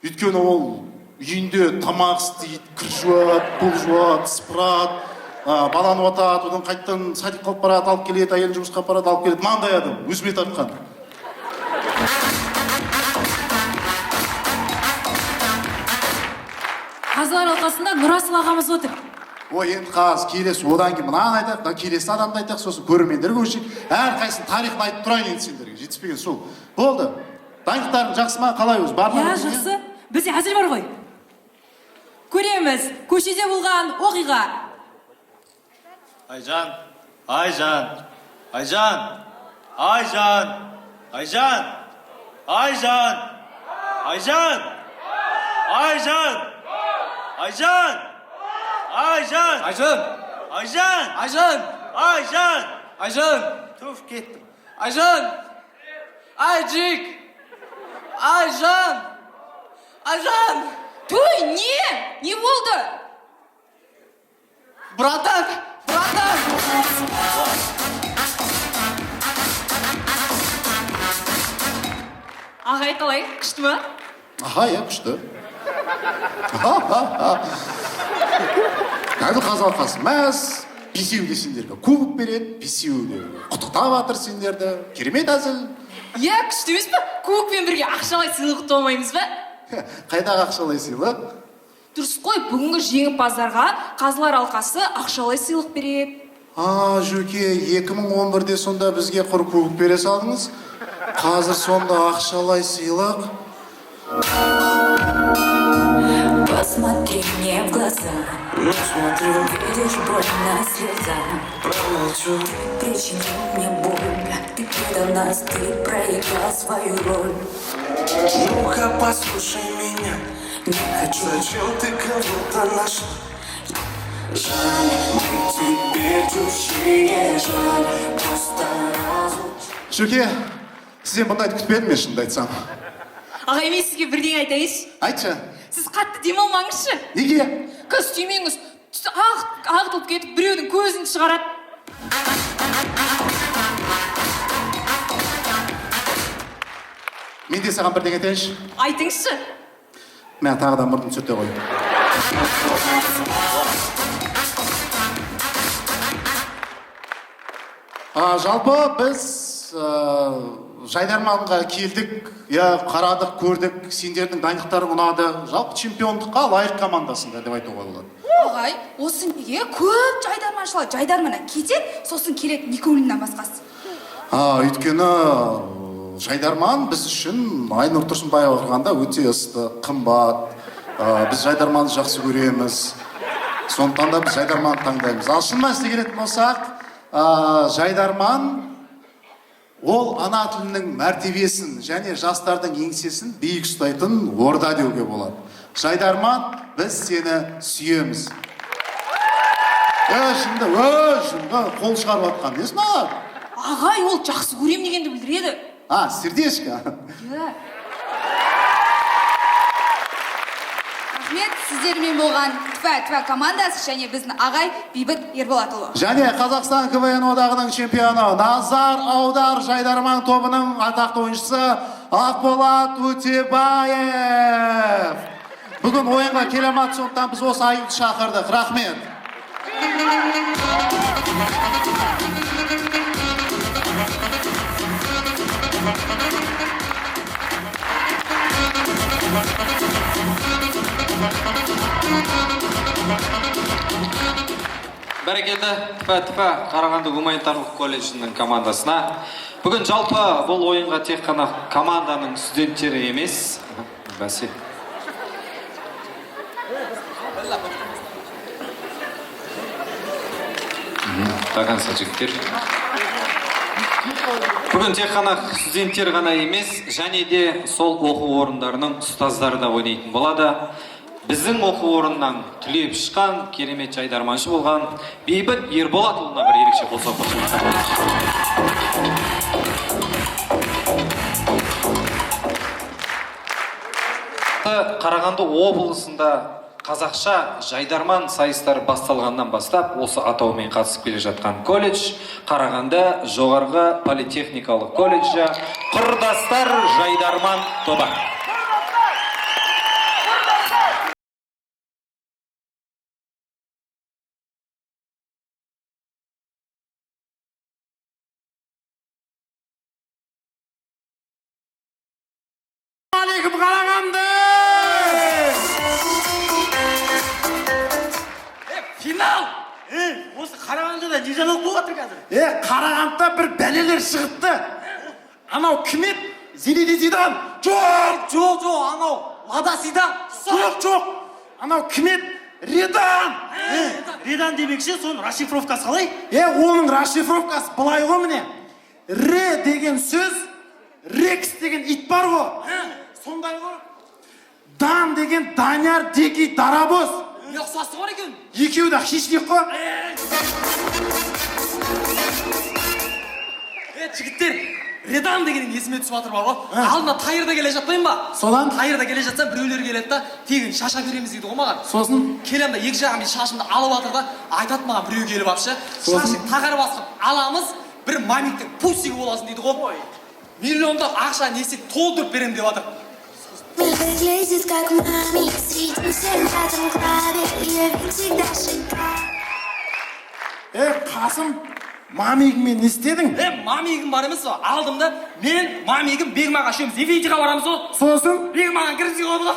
Өйткені ол үйінде тамақ істейді, кір жуады, пол жуады, сыпырады, баланы отады, одан қайттан садикқа алып барады, алып келеді, әйелін жұмысқа апарады, алып келеді. Маңдай адам, өзіме тартқан. Қазылар алқасында Нұрасыл ағамыз отыр. Ой, енді қазір келесі одан кейін мынаны айтақ, келесі адамды айтақ, сосын көрермендер көшек. Әрқайсының тарихын айтып тұрайын енді сендерге. Жетіспеген сол. Болды. Дайындықтарың жақсы ма? Қалай өзі? Бар ма? Я, жақсы. Бізде әзір бар ғой. Көреміз. Көшеде болған оқиға. Айжан, Айжан, Айжан, Айжан, Айжан, Айжан, Айжан, Айжан, Айжан, Айжан, Айжан, Айжан, Айжан, Айжан, Айжан, туф кеттім. Айжан, Айжик, Айжан, Айжан. Той, не болды? Братан, братан. Ағай қалай, күшті ма? Аха, я күшті. Кәдімгі қазы алқасы мәз, бесеуде сендерге кубок береді, бесеуде құттықтап жатыр сендерді. Керемет әзіл. Я, күшті емес па? Кубокпен бірге ақшалай сыйлық ұтып ба? Қайдағы ақшалай сыйлық? Дұрыс қой, бүгінгі жеңімпаздарға қазылар алқасы ақшалай сыйлық береді. Жөке, 2011-де сонда бізге құр кубок бере салдыңыз. Қазір сонда ақшалай сыйлық. Посмотри мне в глаза. Не смотрю, видишь боль на слеза. Промолчу, причини мне боль. Ты предал нас, ты проиграл свою роль. Ну-ка, послушай меня. Не хочу. Зачем ты кого-то нашла? Жаль, мы теперь чужие. Жаль, просто разлуч. Жөке, сізден бұндайды күтпедім мен шынымды айтсам. Ағай, мен сізге бірдеңе айтайыншы. Айтшы. Сіз қатты демалмаңызшы. Неге? Костюміңіз ағытылып кетіп, біреудің көзін шығарады. Мен де саған бірдеңе айтайыншы. Айтыңызшы. Мен тағыдан мұртын сүрте қой. Жалпы біз Жайдарманға келдік, қарадық, көрдік, сендердің дайындықтарың ұнады. Жалпы чемпиондыққа лайық командасында деп айтуға болады. Ағай, осы неге көп жайдарманшылар жайдарманнан кетеді, сосын келеді Николиннан басқасы. Өйткені Жайдарман біз үшін Айнұр Тұрсынбаева тұрғанда өте ыстық, қымбат. Біз Жайдарманды жақсы көреміз. Сондықтан да біз Жайдарманды таңдаймыз. Ал шын мәнісіне келетін болсақ, Жайдарман ол ана тілінің мәртебесін және жастардың еңсесін биік ұстайтын орда деуге болады. Жайдарман, біз сені сүйеміз. Шынды, қол шығарып атқан, несін алар? Ағай, ол жақсы көрем дегенді білдіреді. Сердечко. Рахмет, сіздермен болған Тфа командасы және біздің ағай Бейбіт Ерболатұлы. Және Қазақстан КВН одағының чемпионы Назар Аудар Жайдарман тобының атақты ойыншысы Ақболат Өтебаев. Бүгін ойынға келе алмады, сондықтан біз осы аюды шақырдық. Рахмет. Бәрекелді, Тфа Қарағанды гуманитарлық колледжінің командасына. Бүгін жалпы бұл ойынға тек қана команданың студенттері емес. Бәсе. Тағанса жігіттер. Бүгін тек қана студенттер ғана емес, және де сол оқу орындарының ұстаздары да ойнайтын болады. Біздің оқу орнынан түлеп шыққан, керемет жайдарманшы болған Бейбіт Ерболатұлына бір ерекше қосып Қарағанды облысында Қазақша жайдарман сайыстары басталғаннан бастап осы атаумен қатысып келе жатқан колледж Қарағанды жоғарғы политехникалық колледжі Құрдастар жайдарман тобы. Алейкум Қарағанды! Финал! Осы Қарағандыда не жаңалық болып жатыр қазір? Қарағандыда бір бәлелер шығыпты. Анау кім еді? Зинедин Зидан. Жоқ, анау Лада Зидан. Жоқ. Анау кім еді? Редан. Редан демекші, соның расшифровкасы қалай? Оның расшифровкасы былай ғой міне. Ре деген сөз, Рекс деген ит бар ғой. Сондай ғой. Дан деген Данияр, Деки, Дарабоз. Ұқсасы бар екен. Екеуі де хищник қой. Жігіттер, Редан дегенің есіме түсіп жатыр бар ғой. Алдында тайырда келе жатпайын ба? Содан? Тайырда келе жатсам біреулер келеді да, тегін шаша береміз дейді ғой маған. Сосын? Келем да екі жағымды шашымды алып жатыр да, айтады маған біреу келіп апшы. Шашын тағар басып аламыз, бір мамиктің пусигі боласың дейді ғой. Миллиондап ақша несек толтырып берем деп жатыр. Выглядит как маме, светимся в этом клабе, я ведь всегда шикарна. Қасым, мамигіңмен не істедің? Мамигім бар емес о, алдым да, мен мамигім Бегмаға үшеуміз Эфейтиға барамыз о. Сосын? Бегмаған кіргізі қойды ғой.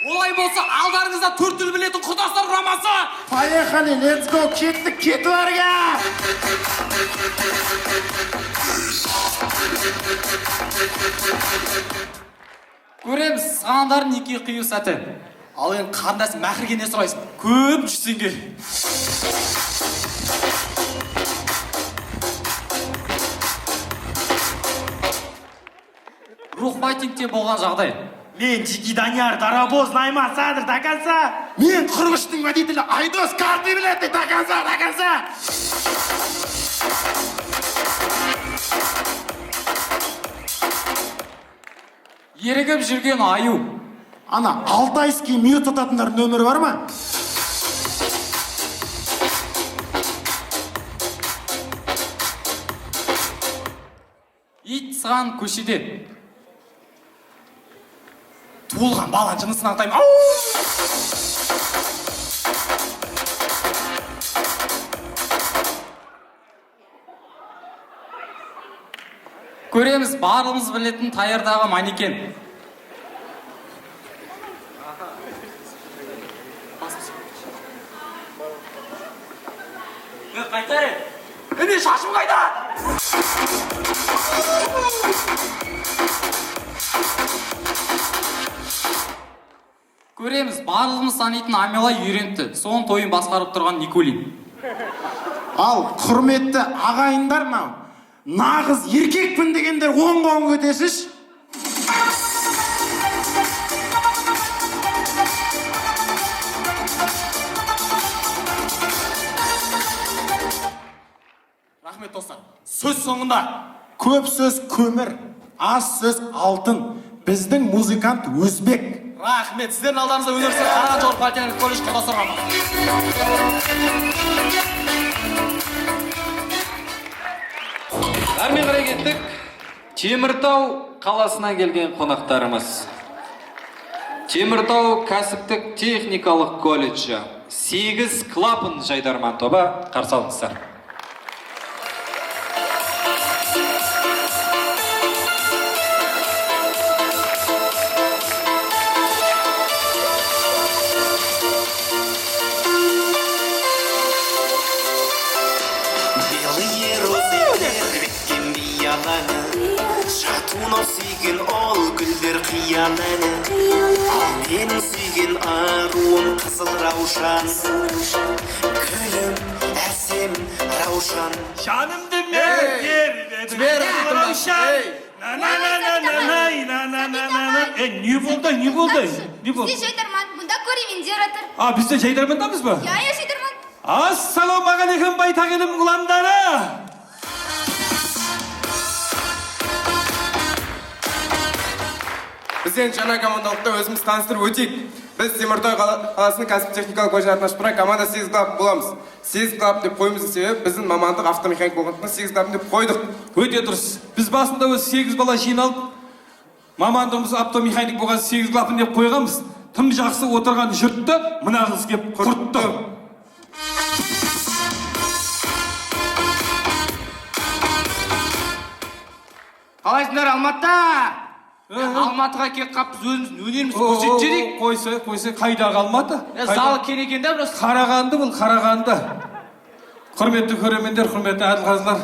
Олай болса, алдарыңызда 4 тіл білетін құрдастар құрамасы. Поехали, let's go, кеттік, кетуәрге! Көреміз сағандардың неке қию сәті. Ал енді қарындасы мәхірге не сұрайсың? Көп жүзсенге. Рухбайтингте болған жағдай. Мен Дики, Данияр, Дарабоз, Найман, Садыр, Даканса. Мен қырғыштың водителі Айдос карты білетті, Даканса. Ерігіп жүрген аю. Ана Алтайский мүйет тұтатындар нөмірі бар ма? Ит саған көшеде. Туылған балан жынысын аңтайым. Көреміз барлығымыз білетін тайырдағы манекен. Қайтар еді? Міне шашым қайда? Көреміз барлығымыз танитын Амелай үйренті. Соның тойын басқарып тұрған Николин. Ал құрметті ағайындар мынау. Нағыз еркекпін дегендер оң қолын көтерсіш. Рахмет достар. Сөз соңында. Көп сөз көмір, аз сөз алтын. Біздің музыкант өзбек. Рахмет, сіздердің алдарыңызда өнер сыры Қарағанды жоғарғы политехникалық колледж құрдастар құрамасы. Әрмен қарай кеттік. Теміртау қаласына келген қонақтарымыз. Теміртау кәсіптік техникалық колледжі 8 клапан жайдарман тобы қарсы алыңыздар. Жатуын сүйген ол гүлдер қияланы, ал мен сүйген аруым қызыл раушан, гүлім әсем раушан. Жанымды мердім раушан. Не болды? Бізде жайдарман, мұнда көрермендер жатыр. Бізде жайдармандамыз ба? Я жайдарман. Ассалаумағалейкум байтағелім ғұламдары. Біз енді жаңа командалықта өзіміз таныстырып өтейік. Біз Теміртау қаласының кәсіп техникалық колледжін ашып тұрған команда 8 клуб боламыз. 8 клуб деп қоюымыздың себебі біздің мамандық автомеханик болғандықтан 8 клуб деп қойдық. Өте дұрыс. Біз басында өз 8 бала жиналып, мамандығымыз автомеханик болған 8 клубын деп қойғанбыз. Тым жақсы отырған жұртты мына қыз кеп құртты. Қалайсыңдар Алматыда? Алматыға кеп қаппыз, өзіміздің өнерімізді көрсетіп жіберейік. Қойса, қайдағы Алматы? Залы кен екен да, просто. Қарағанды бұл, Қарағанды. Құрметті көрермендер, құрметті әділқазылар,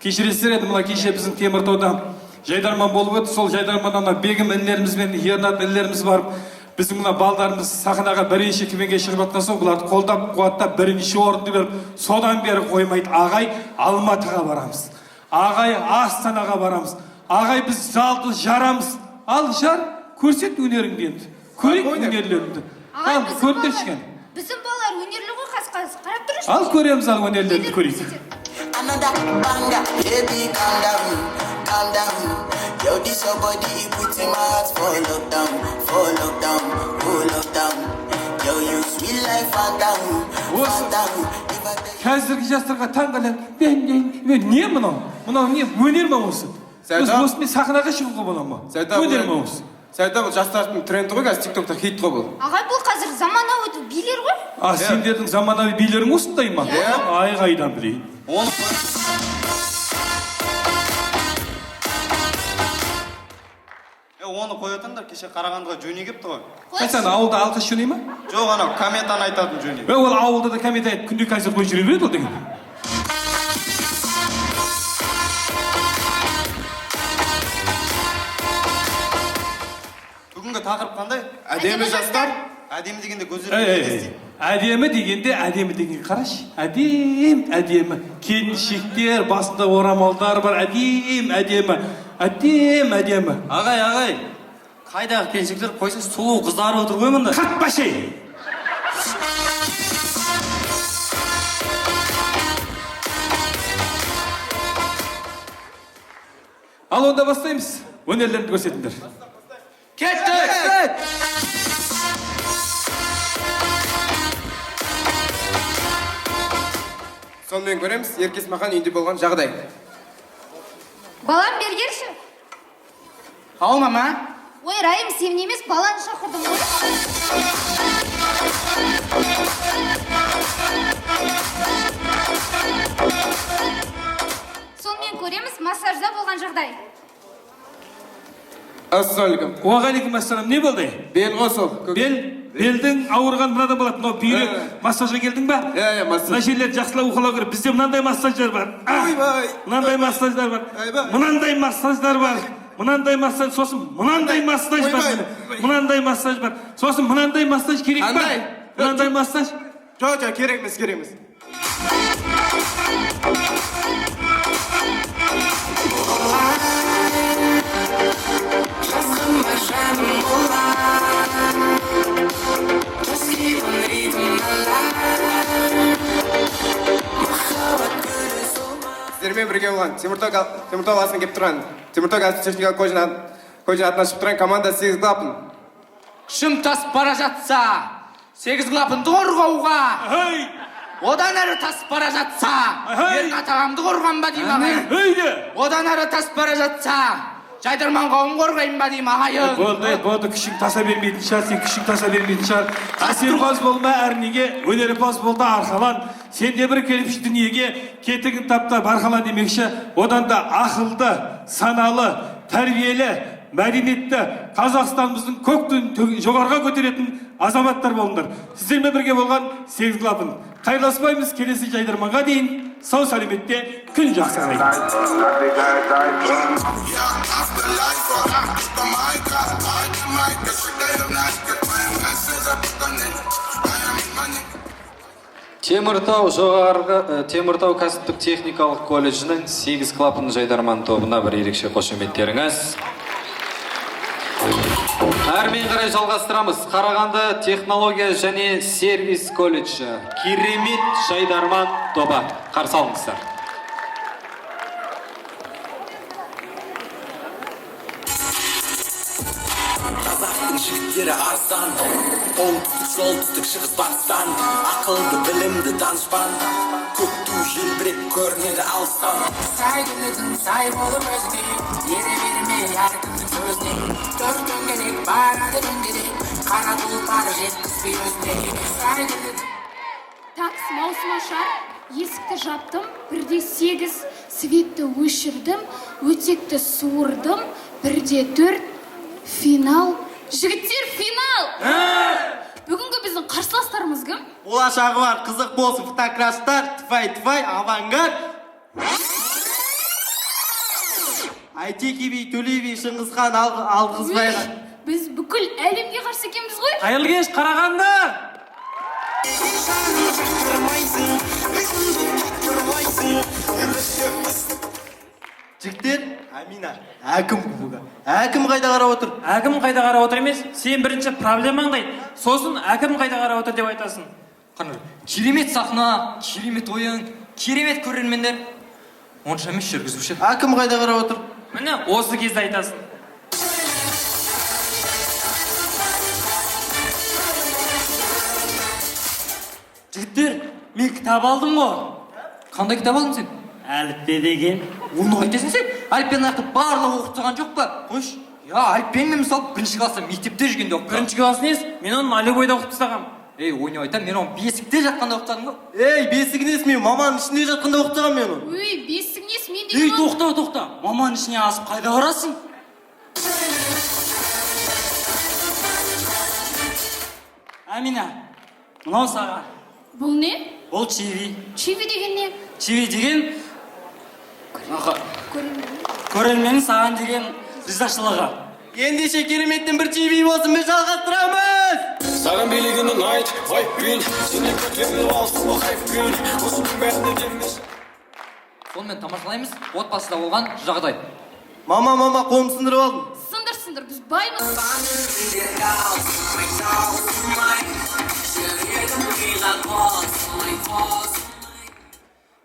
кешіресіздер еді, мына кеше біздің Теміртауда жайдарман болып өтті. Сол жайдарманнан Бегім інілеріміз бен Ернат інілеріміз барып, біздің мына балдарымыз сахнаға бірінші кемеңге шығып жатқан соң, бұларды қолдап, қуаттап, бірінші орынды беріп, содан бері қоймайды. Ағай, Алматыға барамыз. Ағай, Астанаға барамыз. Ағай, біз залды жарамыз. Ал жар, көрсет өнеріңді енді. Көрейік өнерлеріңді. Ал, көрсетшкен. Біздің балалар өнерлі ғой, қасқасы. Қарап тұрыңызшы. Ал, көреміз ал өнерлеріңді көрейік. Another banger, baby, calm down, calm down. Yo, this your body, put in my heart for lockdown, oh lockdown. Yo, you sweet life, phantom, phantom. Қазіргі жастарға таңғалам. Мен не мынау? Мынау не? Өнер ме осы? Біз осымен сахнаға шығуға бола ма? Өнер ме осы? Сайда бұл жастардың тренді ғой, қазір TikTokта хит қой бұл. Ағай, бұл қазір заманауи билер ғой. Сендердің заманауи билерің осындай ма? Ай, қайдан білейін. Оны қоятындар, кеше Қарағандыға жөне кепті ғой. Қайсан, ауылда алқаш жөне ма? Жоқ, анау кометаны айтатын жөне. Ол ауылда да комета айтып, күнде концерт қойып жүре береді ол деген. Бүгінгі тақырып қандай? Әдемі жастар. Әдемі дегенде көздері елестейді. Әдемі дегенде қараш. Әдемі. Келіншектер, басында орамалдар бар. Әдемі. Ағай. Қайдағы келіншектер қойса сұлу қыздар отыр ғой мұнда. Қатпашы. Ал онда бастаймыз. Өнерлеріңді көрсетіңдер. Кеттік! Сонымен көреміз, Еркес Мақан үйінде болған жағдай. Балам бергерші. Ау, мама. Ой, Райым, сен емес, баланы шақырдым ғой. Сонымен көреміз, массажда болған жағдай. Ассалаумағалейкум. Уағалейкум ассалам. Не болды? Бел қосыл. Белдің ауырған мынадан болады. Мынау бүйрек массажға келдің ба? массаж. Мына жерлерді жақсылап уқалау керек. Бізде мынандай массаждар бар. Мынандай массаждар бар. Мынандай массаждар бар. Мынандай массаж, сосын мынандай массаж бар. Мынандай массаж бар. Сосын мынандай массаж керек па? Мынандай массаж? Жоқ, керек емес. Сіздермен бірге болған Теміртау қаласынан кеп тұрған Теміртау кәсіп техникалық колледжін атынан шығып тұрған команда 8 клапын. Күшім тасып бара жатса, 8 клапынды қорғауға. Одан әрі тасып бара жатса, Ернат ағамды қорған ба дейм ағайын. Одан әрі тасып бара жатса, жайдарман қауым қорғайын ба дейм ағайын. Болды, күшің таса бермейтін шығар, сен күшің таса бермейтін шығар. Әсерпаз болма әрнеге, өнерпаз болды арқалан. Сен де бір келіпші дүниеге, кетігін тапта барқалан демекші. Одан да ақылды, саналы, тәрбиелі, мәдениетті Қазақстанымыздың көктің жоғарға көтеретін азаматтар болыңдар. Сіздермен бірге болған 8 клапын. Қайырласпаймыз, келесі жайдарманға дейін. Сау сәлеметте, күн жақсы Теміртау кәсіптік техникалық колледжінің 8 клапын жайдарман тобына бір ерекше қошеметтеріңіз. Әрмен қарай жалғастырамыз. Қарағанды технология және сервис колледжі. Керемет жайдарман тобы. Қарсы алыңыздар. Қазақтың жігіттері арыстан, оңтүстік солтүстік шығыс батыстан, ақылды білімді данышпан, көк ту желбіреп көрінеді алыстан. Сай келетін сай болып өзіне, ере берме әркімнің сөзіне, төрт дөңгелек барады дөңгелек, қара тұлпар жеткізбей өзіне. Сай келетін Такс маусымашар, есікті жаптым, 1-8, светті өшірдім, өтекті суырдым, 1-4, финал. Жігіттер, финал! Бүгінгі біздің қарсыластарымыз кім? Болашағы бар, қызық болсын, фотокраштар, тфай, авангард. Айтеке би, Төле би, Шыңғысхан, Алғызбайға. Біз бүкіл әлемге қарсы екенбіз ғой? Қайырлы кеш, Қарағанды! Жігіттер, Амина, әкім кубогы. Әкім қайда қарап отыр? Әкім қайда қарап отыр емес, сен бірінші проблемаңдай, сосын әкім қайда қарап отыр деп айтасың. Керемет сахна, керемет ойын, керемет көрермендер. Онша емес жүргізуші. Әкім қайда қарап отыр? Міне, осы кезде айтасың. Жігіттер, мен кітап алдым ғой. Қандай кітап алдың сен? Әліппе деген. Оны айтасың сен? Әліппені нақты барлығы оқытқан жоқ па? Қойш. Я, әліппені мен мысалы бірінші класста мектепте жүргенде оқытқан. Бірінші класс нес? Мен оны Малибойда оқып тастағам. Ойнап айтам, мен оны бесікте жатқанда оқытадым ғой. Бесік нес, мен маманың ішінде жатқанда оқытағам мен оны. Бесік нес, мен деген ол... Тоқта. Маманың ішіне асып қайда барасың? Амина, мынау саған. Бұл не? Бұл чиви. Чиви деген не? Чиви деген... Көрерменнің саған деген ризашылығы. Ендеше кереметтен бір чиви болсын, біз жалғастырамыз! Саған билігінің айт, вайппен, сені көтеріліп алсын бұл хайппен, осының бәріне демес. Сонымен тамашалаймыз, отбасыда болған жағдай. Мама, қолым сындырып алдым. Сындыр, біз баймыз.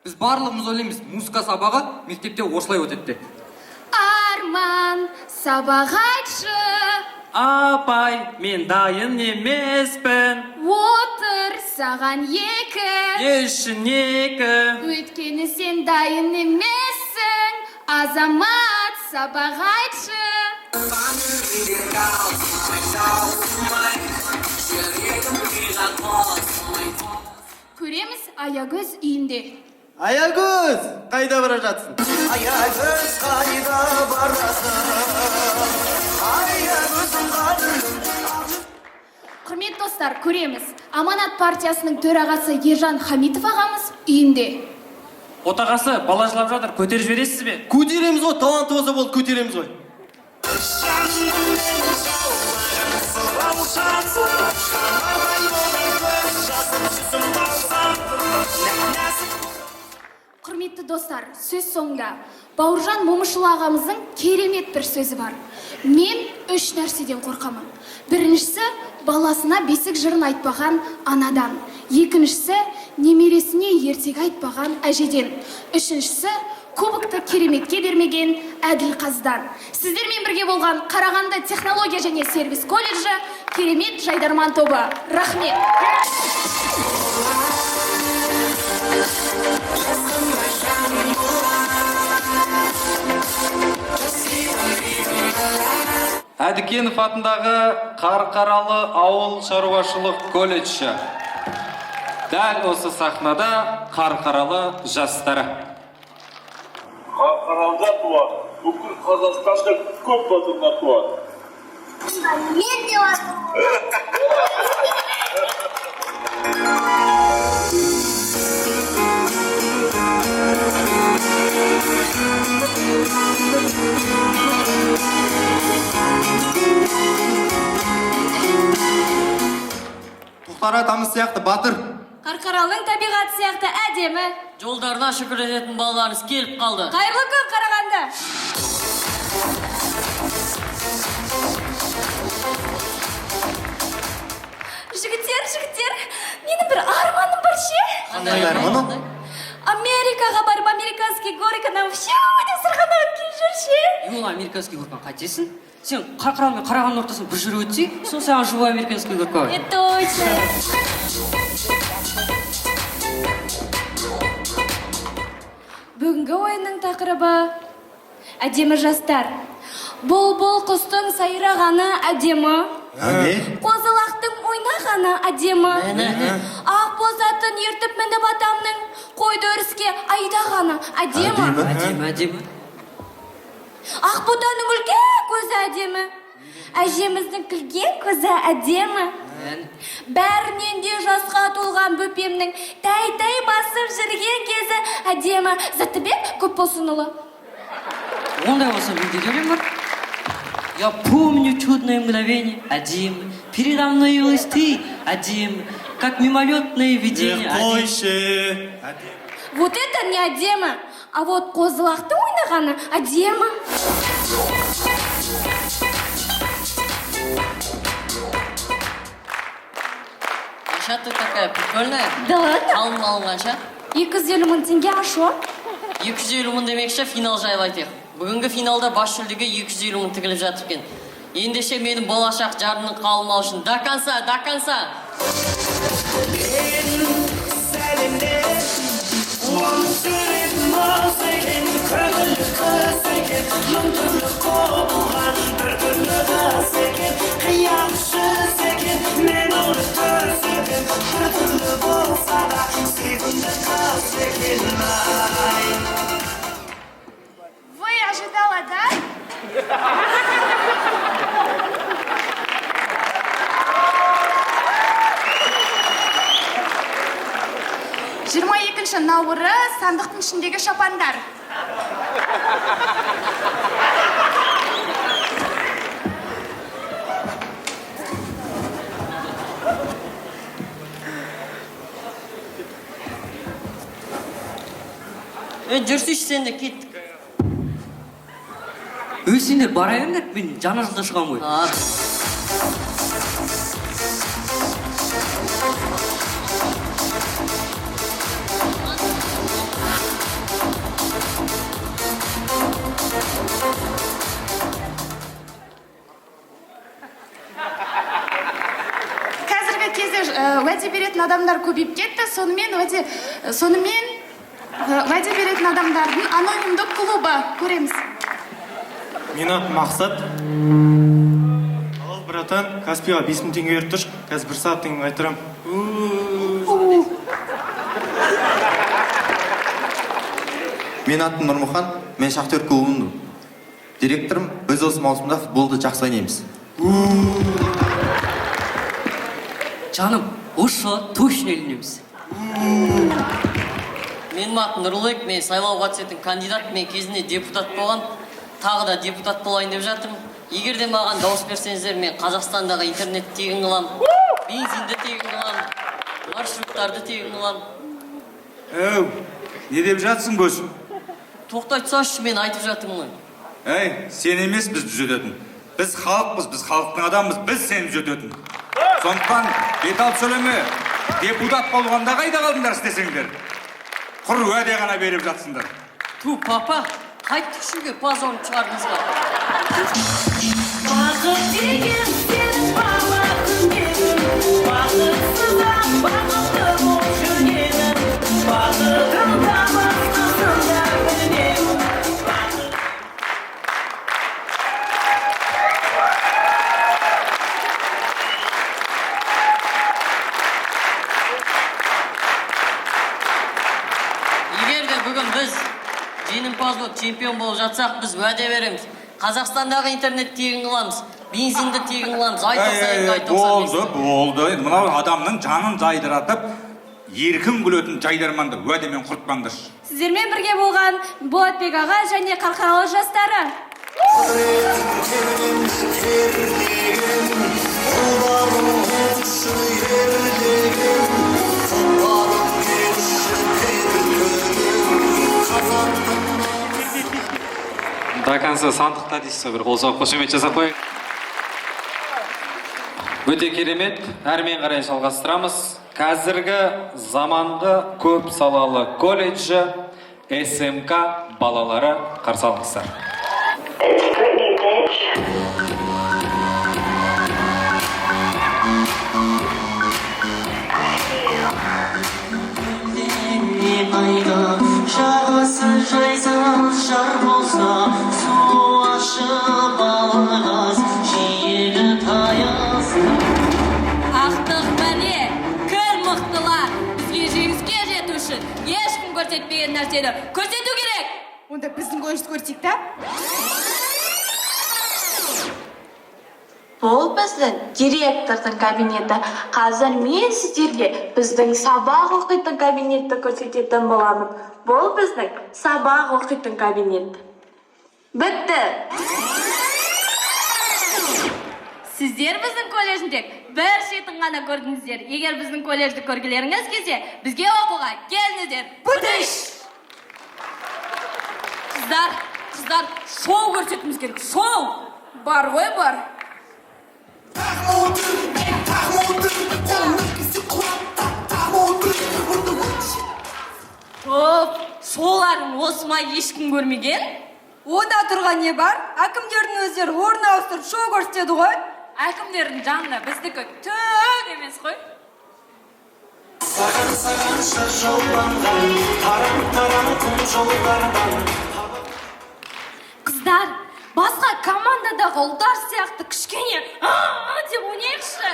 Біз барлығымыз ойлаймыз, музыка сабағы мектепте осылай өтеді. Арман, сабақ айтшы. Апай, мен дайын емеспін. Отыр, саған 2. Ешін 2. Өйткені сен дайын емессің. Азамат, сабақ айтшы. Көреміз Аягөз үйінде. Аягөз, қайда бара жатсың? Аягөз қайда барасың? Аягөзім қадірім. Құрметті достар, көреміз. Аманат партиясының төрағасы Ержан Хамитов ағамыз үйінде. Отағасы бала жылап жатыр, көтеріп жібересіз бе? Көтереміз ғой, таланты болса болды, көтереміз ғой. Құрметті достар, сөз соңында Бауыржан Момышұлы ағамыздың керемет бір сөзі бар. Мен 3 нәрседен қорқамын. Біріншісі, баласына бесік жырын айтпаған анадан. Екіншісі, немересіне ертегі айтпаған әжеден. Үшіншісі, кубокты кереметке бермеген әділ қаздан. Сіздермен бірге болған Қарағанды технология және сервис колледжі керемет жайдарман тобы. Рахмет! Әдікенов атындағы Қарқаралы ауыл шаруашылық колледжі. Дәл осы сахнада Қарқаралы жастары. Қарқаралыда туады, бүкіл Қазақстанда көп батырлар туады. Мен де Тоқтар атамыз сияқты батыр. Қарқаралының табиғаты сияқты әдемі. Жолдарына шүкір ететін балаларыңыз келіп қалды. Қайырлы күн, Қарағанды. Жігіттер, менің бір арманым бар ше. Қандай арманы? Америкаға барып, американский горы канал всюде сырғанап келіп жүр ше. Ол американский горкан қайтесің? сен қарқаралы мен қарағандының ортасында бір жүріп өтсей, сол саған живой американский көріп қояды. Точно. Бүгінгі ойынның тақырыбы әдемі жастар. Бұлбұл құстың сайрағаны әдемі. Қозылақтың ойнағаны әдемі. Ақ боз атын ертіп мініп атамның қойды өріске айдағаны әдемі. Әдемі. Ақ ботаның үлкен көзі әдемі. Әжеміздің күлген көзі әдемі. Бәрінен де жасқа толған бөпемнің тәй-тәй басып жүрген кезі әдемі. Заттыбек көп болсын ұлы. Ондай болса менде де өлең бар. Я помню чудное мгновение, әдемі. Передо мной явилась ты, әдемі. Как мимолетное видение, қойшы. Вот это не әдемі. А вот қозылақты ойнағаны әдемі. Аша, ты такая прикольная. Да ладно? Алым қанша? 250 мың теңге ашу. 250 мың демекші финал жайлы айтайық. Бүгінгі финалда бас жүлдеге 250 мың тігіліп жатыр екен. Ендеше менің болашақ жарымның қалымау үшін до конца. Вы ожидала, да? 22 наурыз сандықтың ішіндегі шапандар. Жүрсейші сен де кеттік. Сендер бара беріңдер, мен жаңа жылда шығам ғой. Қазіргі кезде уәде беретін адамдар көбейіп кетті. Сонымен уәде беретін адамдардың анонимдік клубы көреміз. Мен аты Мақсат. Ал, братан, Каспиға 5000 теңге беріп тұр. Қазір 1 сағаттан кейін айтырам. Мен атым Нұрмұхан, мен Шахтер клубының директорым. Біз осы маусымда футболды жақсы ойнаймыз. Жаным, осы точно ілінеміз. Менің атым Нұрлыбек, мен сайлауға түсетін кандидат, мен кезінде депутат болған, тағы да депутат болайын деп жатырмын. Егер де маған дауыс берсеңіздер, мен Қазақстандағы интернет тегін қылам, бензинді тегін қылам, маршруттарды тегін қылам. Не деп жатсың бөз? Тоқтайтсашы, мен айтып жатырмын ғой. Сен емес біз түзететін. Біз халықпыз, біз халықтың адамыз, біз сені түзететін. Сондықтан бет алып сөйлеме. Депутат болғанда қайда қалдыңдар істесеңдер? Құр уәде ғана беріп жатсыңдар. Папа, қайттық шүге позорын шығардыңызға. Бақыт деген сенің бақытың едің, бақытсыздан бақытты болып жүргенің, бақытым да басқасын да білмеймін. Егер де бүгін біз жеңімпаз болып чемпион болып жатсақ, біз уәде береміз. Қазақстандағы интернет тегін қыламыз, бензинді тегін қыламыз, Болды. Мынау адамның жанын жайдыратып, еркін күлетін жайдарманды уәдемен құртпаңдаршы. Сіздермен бірге болған Болатбек аға және Қарқаралы жастары. До конца сандықта дейсіз, бір қол соғып қошемет жасап қойып. Өте керемет, әрмен қарай жалғастырамыз. Қазіргі заманғы көп салалы колледжі СМК балалары қарсы алыңыздар. көрсетпеген нәрсені көрсету керек. Онда біздің көшті көрсек та? Бұл біздің директордың кабинеті. Қазір мен сіздерге біздің сабақ оқитын кабинетті көрсететін боламын. Бұл біздің сабақ оқитын кабинет. Бітті. Сіздер біздің колледжінде бір шетін ғана көрдіңіздер. Егер біздің колледжді көргілеріңіз келсе, бізге оқуға келіңіздер. Бүтіш! Қыздар, шоу көрсетіміз керек. Шоу! Бар ғой, бар. Шоуларын осы ма ешкім көрмеген? Ода тұрған не бар? Әкімдердің өздері орын ауыстырып шоу көрсетеді ғой. Әкімдердің жанында біздікі түк емес қой. Саған шыр жолданған, тарам күн жолдардан. Қыздар, басқа командадағы ұлдар сияқты кішкене деп ойнайықшы.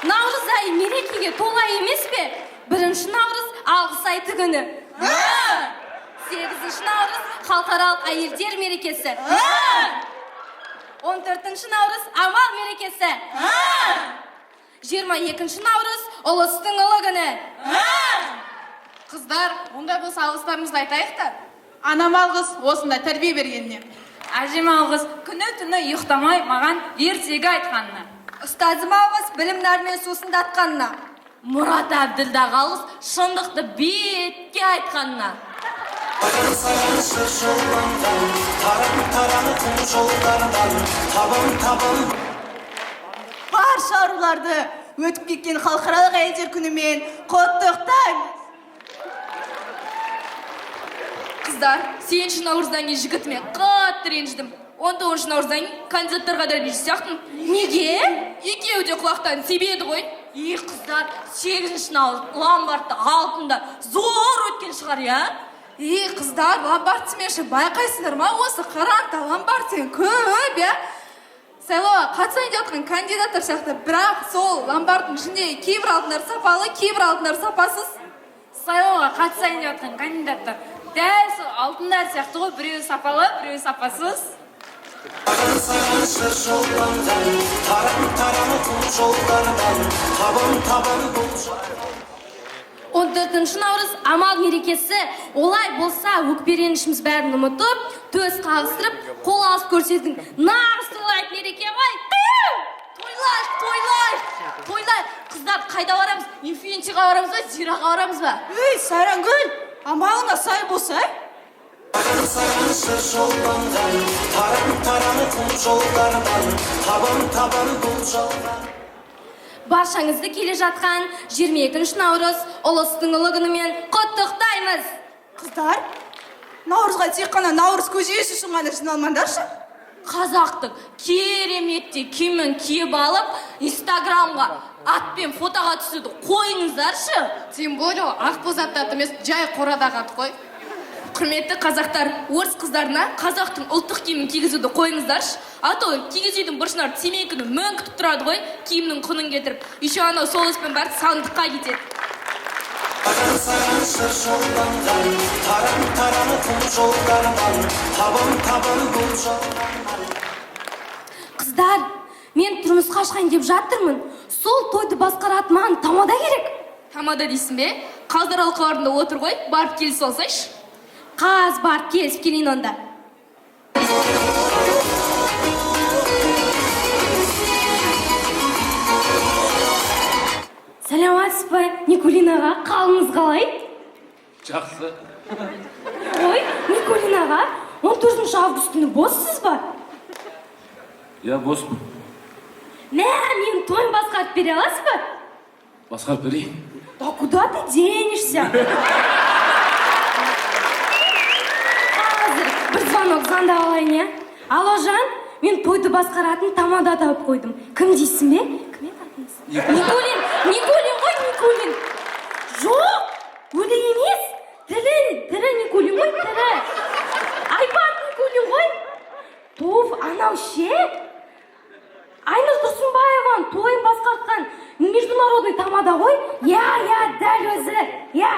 Наурыз айы мерекеге тола емес пе? 1 наурыз алғыс айты күні. 8 наурыз халықаралық әйелдер мерекесі. 14 наурыз амал мерекесі. 22 наурыз ұлыстың ұлы күні. Қыздар, ондай болса алғыстарымызды айтайық та. Анам алғыс осындай тәрбие бергеніне. Әжем алғыс күні түні ұйықтамай маған ертегі айтқанына. Ұстазым алғыс білім нәрмен сусындатқанына. Мұрат Әбділдағы алғыс шындықты бетке айтқанына. Саған шыр жолданған, тарам күн жолдардан. Табам. Барша аруларды өтіп кеткен халықаралық әйелдер күнімен құттықтаймыз. Қыздар, 8 наурыздан кейін жігітіме қатты ренжідім. 19 наурыздан кейін кандидаттарға да ренжі сияқтым. Неге? Екеуі де құлақтан себеді ғой. Қыздар, 8 наурыз ломбардты алтында зор өткен шығар, я? Қыздар, ломбард демекші байқайсыңдар ма? Осы қараңғы ломбард сен көп, я? Сайлауға қатысайын деп отқан кандидаттар сияқты, бірақ сол ломбардтың ішінде кейбір алтындар сапалы, кейбір алтындар сапасыз. Сайлауға қатысайын деп отқан кандидаттар дәл сол алтындар сияқты ғой, біреуі сапалы, біреуі сапасыз. Саған шыр жолданған, тарам күн жолдардан. Табам бұл жолдан. 14 наурыз амал мерекесі. Олай болса өкперенішіміз бәрін ұмытып, төс қағыстырып, қол алыс көрсетің. Нағыз тойлайық мереке ғой. Тойлайық. Қыздар, қайда барамыз? Инфинитиға барамыз ба, Зираға барамыз ба? Сайрангүл, амалыңа сай болса? Саған шыр жолданған, тарам күн жолдардан. Табам бұл жолдан. Баршаңызды келе жатқан 22 наурыз ұлыстың ұлы күнімен құттықтаймыз. Қыздар, наурызға тек қана наурыз көжесі үшін ғана жиналмаңдаршы. Қазақтың кереметте киімін киіп алып, инстаграмға атпен фотоға түсуді қойыңыздаршы. Тем более ақбоз аттаты емес, жай қорадағы ат қой. Құрметті қазақтар, орыс қыздарына қазақтың ұлттық киімін кигізуді қойыңыздаршы. Ато кигізудің бұрышына темекіні мөңкітіп тұрады ғой, киімнің құнын кетіріп. Еще анау сол іспен бәрі сандыққа кетеді. Саған шыр жолданған, тарам күн жолдардан. Табам бұл жолдан. Қыздар, мен тұрмысқа шықайын деп жатырмын. Сол тойды басқаратын маған тамада керек. Тамада дейсің бе? Қаздар алқаларында отыр ғой, барып келіс алсайшы. Қаз барып келісіп келейін онда. Сәлематсыз ба, Никулин аға, қалыңыз қалай? Жақсы. Ой, Никулин аға, 14 август күні боссыз ба? Я боспын. Менің тойын басқарып бере аласыз ба? Басқарып берейін. Да куда ты денешься? Қазір бір звонок звондап алайын, я? Алло, Жан, мен тойды басқаратын тамада тауып қойдым. Кім дейсің бе? Кім еді атыңыз? Никулин ғой, Никулин. Жоқ, өлі емес. Тірі Никулин ғой, тірі. Айбат Никулин ғой. Тоф, анау ше? Айнұр Тұрсынбаеваның тойын басқартқан международный тамада ғой? Я, дәл өзі. Я.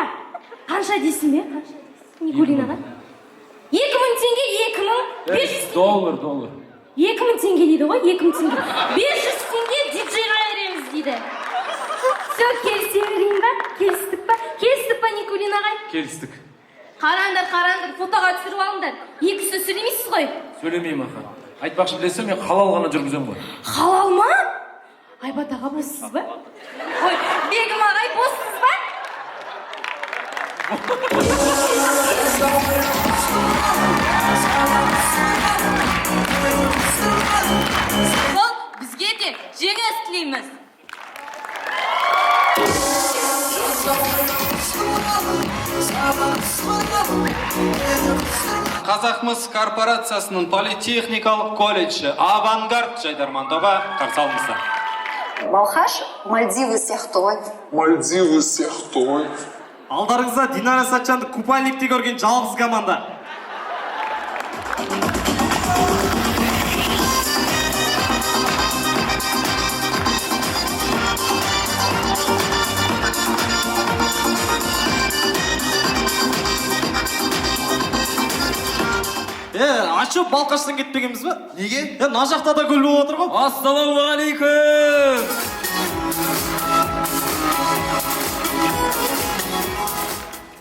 Қанша дейсің бе? Қанша дейсің? Никулинаға? 2000 теңге, 2500 Доллар. 2000 теңге дейді ғой, 2000 теңге. 500 теңге диджейға береміз дейді. Все, келісе берейін ба? Келістік па, Никулинаға? Келістік. Қараңдар, фотоға түсіріп алыңдар. Екі сөз сөйлемейсіз ғой? Сөйлемеймін аха. Айтпақшы білесің, мен халал ғана жүргіземін ғой. Халал ма? Айбат аға боссыз ба? Ой, Бегім ағай боссыз ба? Сол, бізге де жеңіс тілейміз. Қазақмыс корпорациясының политехникалық колледжі Авангард жайдармандауға қарсы алыңыздар. Балхаш, Мальдивы сияхтой. Алдарыңызда Динара Сатчанды купальникте көрген жалғыз команда. Ашу балқаштан кетпегенбіз ба? Неге? Мына жақта да көл болып отыр ғой. Ассалаумағалейкум.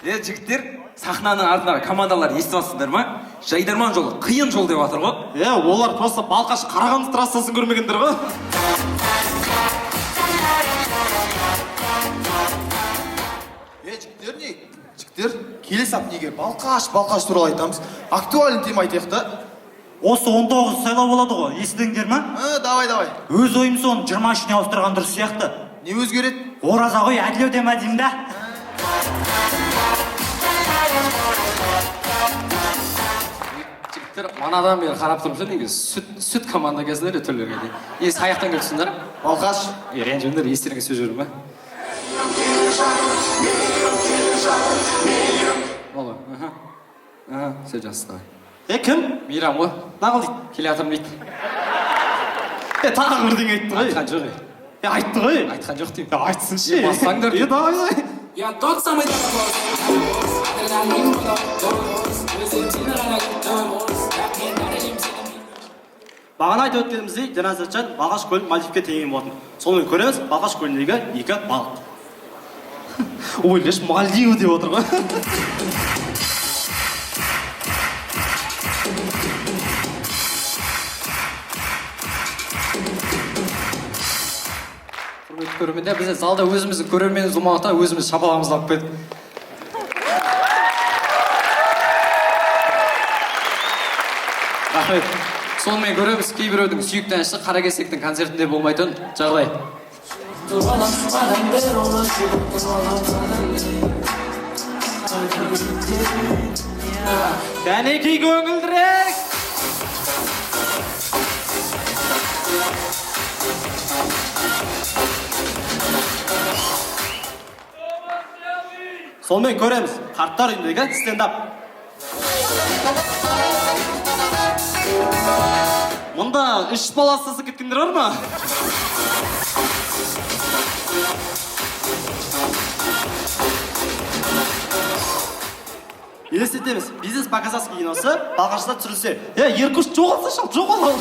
Жігіттер, сахнаның артындағы командалар естіп алсыңдар ма? Жайдарман жолы қиын жол деп жатыр ғой. Олар просто Балқаш Қарағанды трассасын көрмегендер ғой. Жігіттер не? Жігіттер, келесі неге Балқаш туралы айтамыз. Актуален тема айтайық та. Осы 19 сайлау болады ғой, естідіңдер ма? Давай. Өз ойым соны 23-не ауыстырған дұрыс сияқты. Не өзгереді? Ораза ғой, әділ өте мәдеймін да. Жігіттер, манадан бері қарап тұрмыз, неге сүт команда кезінде түрлерге дейін. Саяқтан келсіңдер? Балқаш. Ренжіңдер, естеріңе сөз жүрді ме? Олы, сөз жасты. Кім? Мейрам ғой. Нағыл дейді, келе атырым дейді. Тағы бірден айтты ғой. Айтқан жоқ. Айтты ғой. Айтқан жоқ деймін. Айтсыншы. Бассаңдар дейді. Давай. Я тот самый Бағана айтып өткеніміздей, Динара Сатчан Балқаш көлін Мальдивке теңеген болатын. Сонымен көреміз Балқаш көліндегі екі балық. Ойлаш, Мальдивы деп отыр ғой. Құрметті көрермендер, біз залда өзімізді көрерменіміз болмағандықтан өзіміз шапалағымызды алып келдік. Рахмет. Сонымен көреміз, кейбіреудің сүйікті әншісі Қаракесектің концертінде болмайтын жағдай. Кәнекей көңілдірек! Сонымен көреміз, қарттар үйіндегі стендап. Мұнда 3 баласысы кеткендер бар ма? Елестетеміз, бизнес по казахски киносы Балқашта түсірілсе. Еркуш жоғалса шал, жоғал.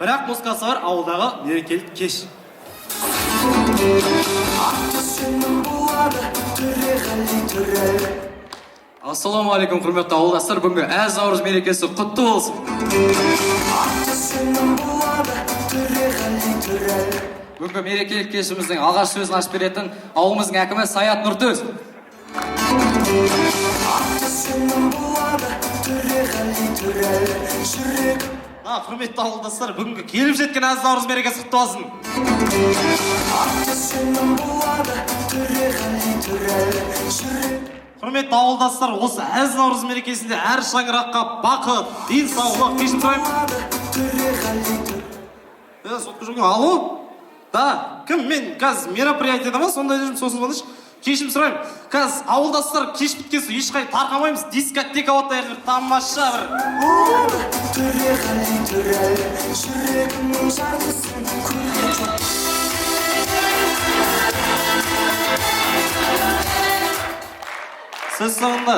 Бірақ музыкасы бар ауылдағы мерекелік кеш. Ассалаумағалейкум, құрметті ауылдастар, бүгінгі әз наурыз мерекесі құтты болсын. Бүгінгі мерекелік кешіміздің алғаш сөзін ашып беретін ауылымыздың әкімі Саят Нұртөз. Құрметті ауылдастар, бүгінгі келіп жеткен әз наурыз мерекесі құтты болсын. Құрметті ауылдастар, осы әз наурыз мерекесінде әр шаңыраққа бақыт, денсаулық, кешім сұраймын. Сотқа жүрген, алло? Да, кім? Мен қазір мероприятиеда ма? Сондай жүрмін, сосын болыш. кешірім сұраймын. Қазір ауылдастар кеш біткен соң ешқай тарқамаймыз. Дискотека оттай бір тамаша бір. жүрегімнің жартысын көрген жоқ. Сөз соңында.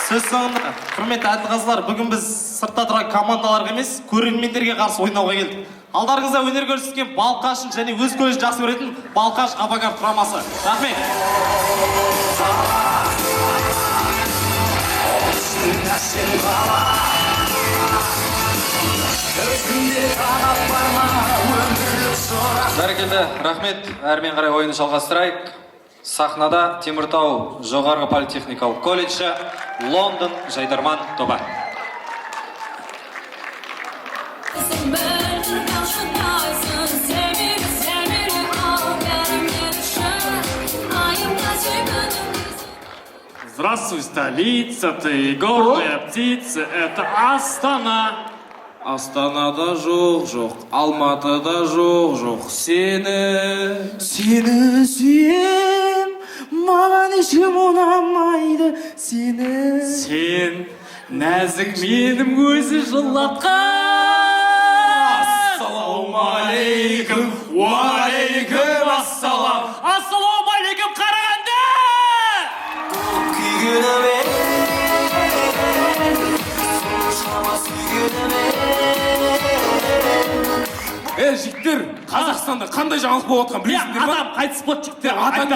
Сөз соңында. Құрметті әділқазылар, бүгін біз сыртта тұрған командаларға емес, көрермендерге қарсы ойнауға келдік. Алдарыңызда өнер көрсеткен Балқашын және өз колледжін жақсы көретін Балқаш Авангард құрамасы. Рахмет. Бәрекелді, рахмет. Әрмен қарай ойыны жалғастырайық. Сахнада Теміртау жоғарғы политехникалық колледжі, Лондон Жайдарман тобы. Здравствуй, столица, ты гордая птица, это Астана. Астанада жоқ, Алматыда жоқ, сені. Сені сүйем, маған ешкім ұнамайды сені. Сен нәзік менің өзі жылатқан. Ассалаумалейкум, уалейкум ассалам. Ассалаумалейкум, Қарағанды! Күйгініме, соншама сүйгініме. Жігіттер, Қазақстанда қандай жаңалық болып отқан білесіңдер ма? Атам қайтыс болды жігіттер. Атам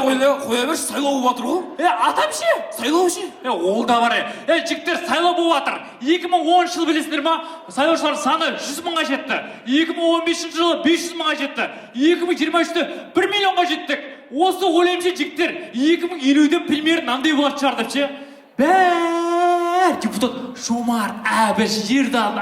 қоя берші, сайлау болып жатыр ғой. Атам ше? Сайлау ше? Ол да бар. Жігіттер, сайлау болып жатыр. 2010 жылы білесіңдер ма? Сайлаушылар саны 100 мыңға жетті. 2015 жылы 500 мыңға жетті. 2023-те 1 миллионға жеттік. Осы ойлаймын жігіттер, 2050-де премьер мынандай болатын шығар деп ше. Бәр депутат Жомарт Әбіш, Ердан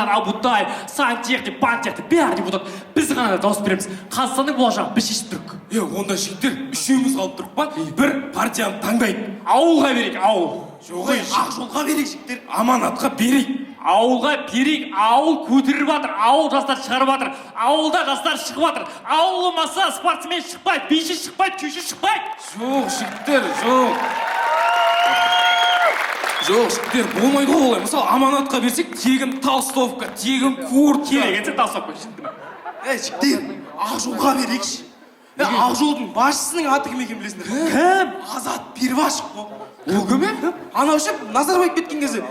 Абутаев, Сантехник, Пантехник, бәрі депутат. Біз ғана дауыс береміз. Қазақстанның болашағын біз шешіп тұрық. Онда жігіттер, үшеуміз қалып тұрып па, бір партияны таңдайық. Ауылға берейік, ауыл. Жоқ, ақ жолға берейік жігіттер, аманатқа берейік. Ауылға берейік, ауыл көтеріп жатыр, ауыл жастар шығарып жатыр, ауылда жастар шығып жатыр. Ауыл болмаса спортсмен шықпайды, биші шықпайды, күйші шықпайды. Жоқ, жігіттер, жоқ. Жоқ, жігіттер, болмайды ғой олай. Мысалы, аманатқа берсек, тегін толстовка, тегін куртка. Керек етсе толстовка. Жігіттер, ақ жолға берейікші. Ақ жолдың басшысының аты кім екенін білесіңдер? Кім? Азат Первашев қой. Ол кім е? Анау ше Назарбаев кеткен кезде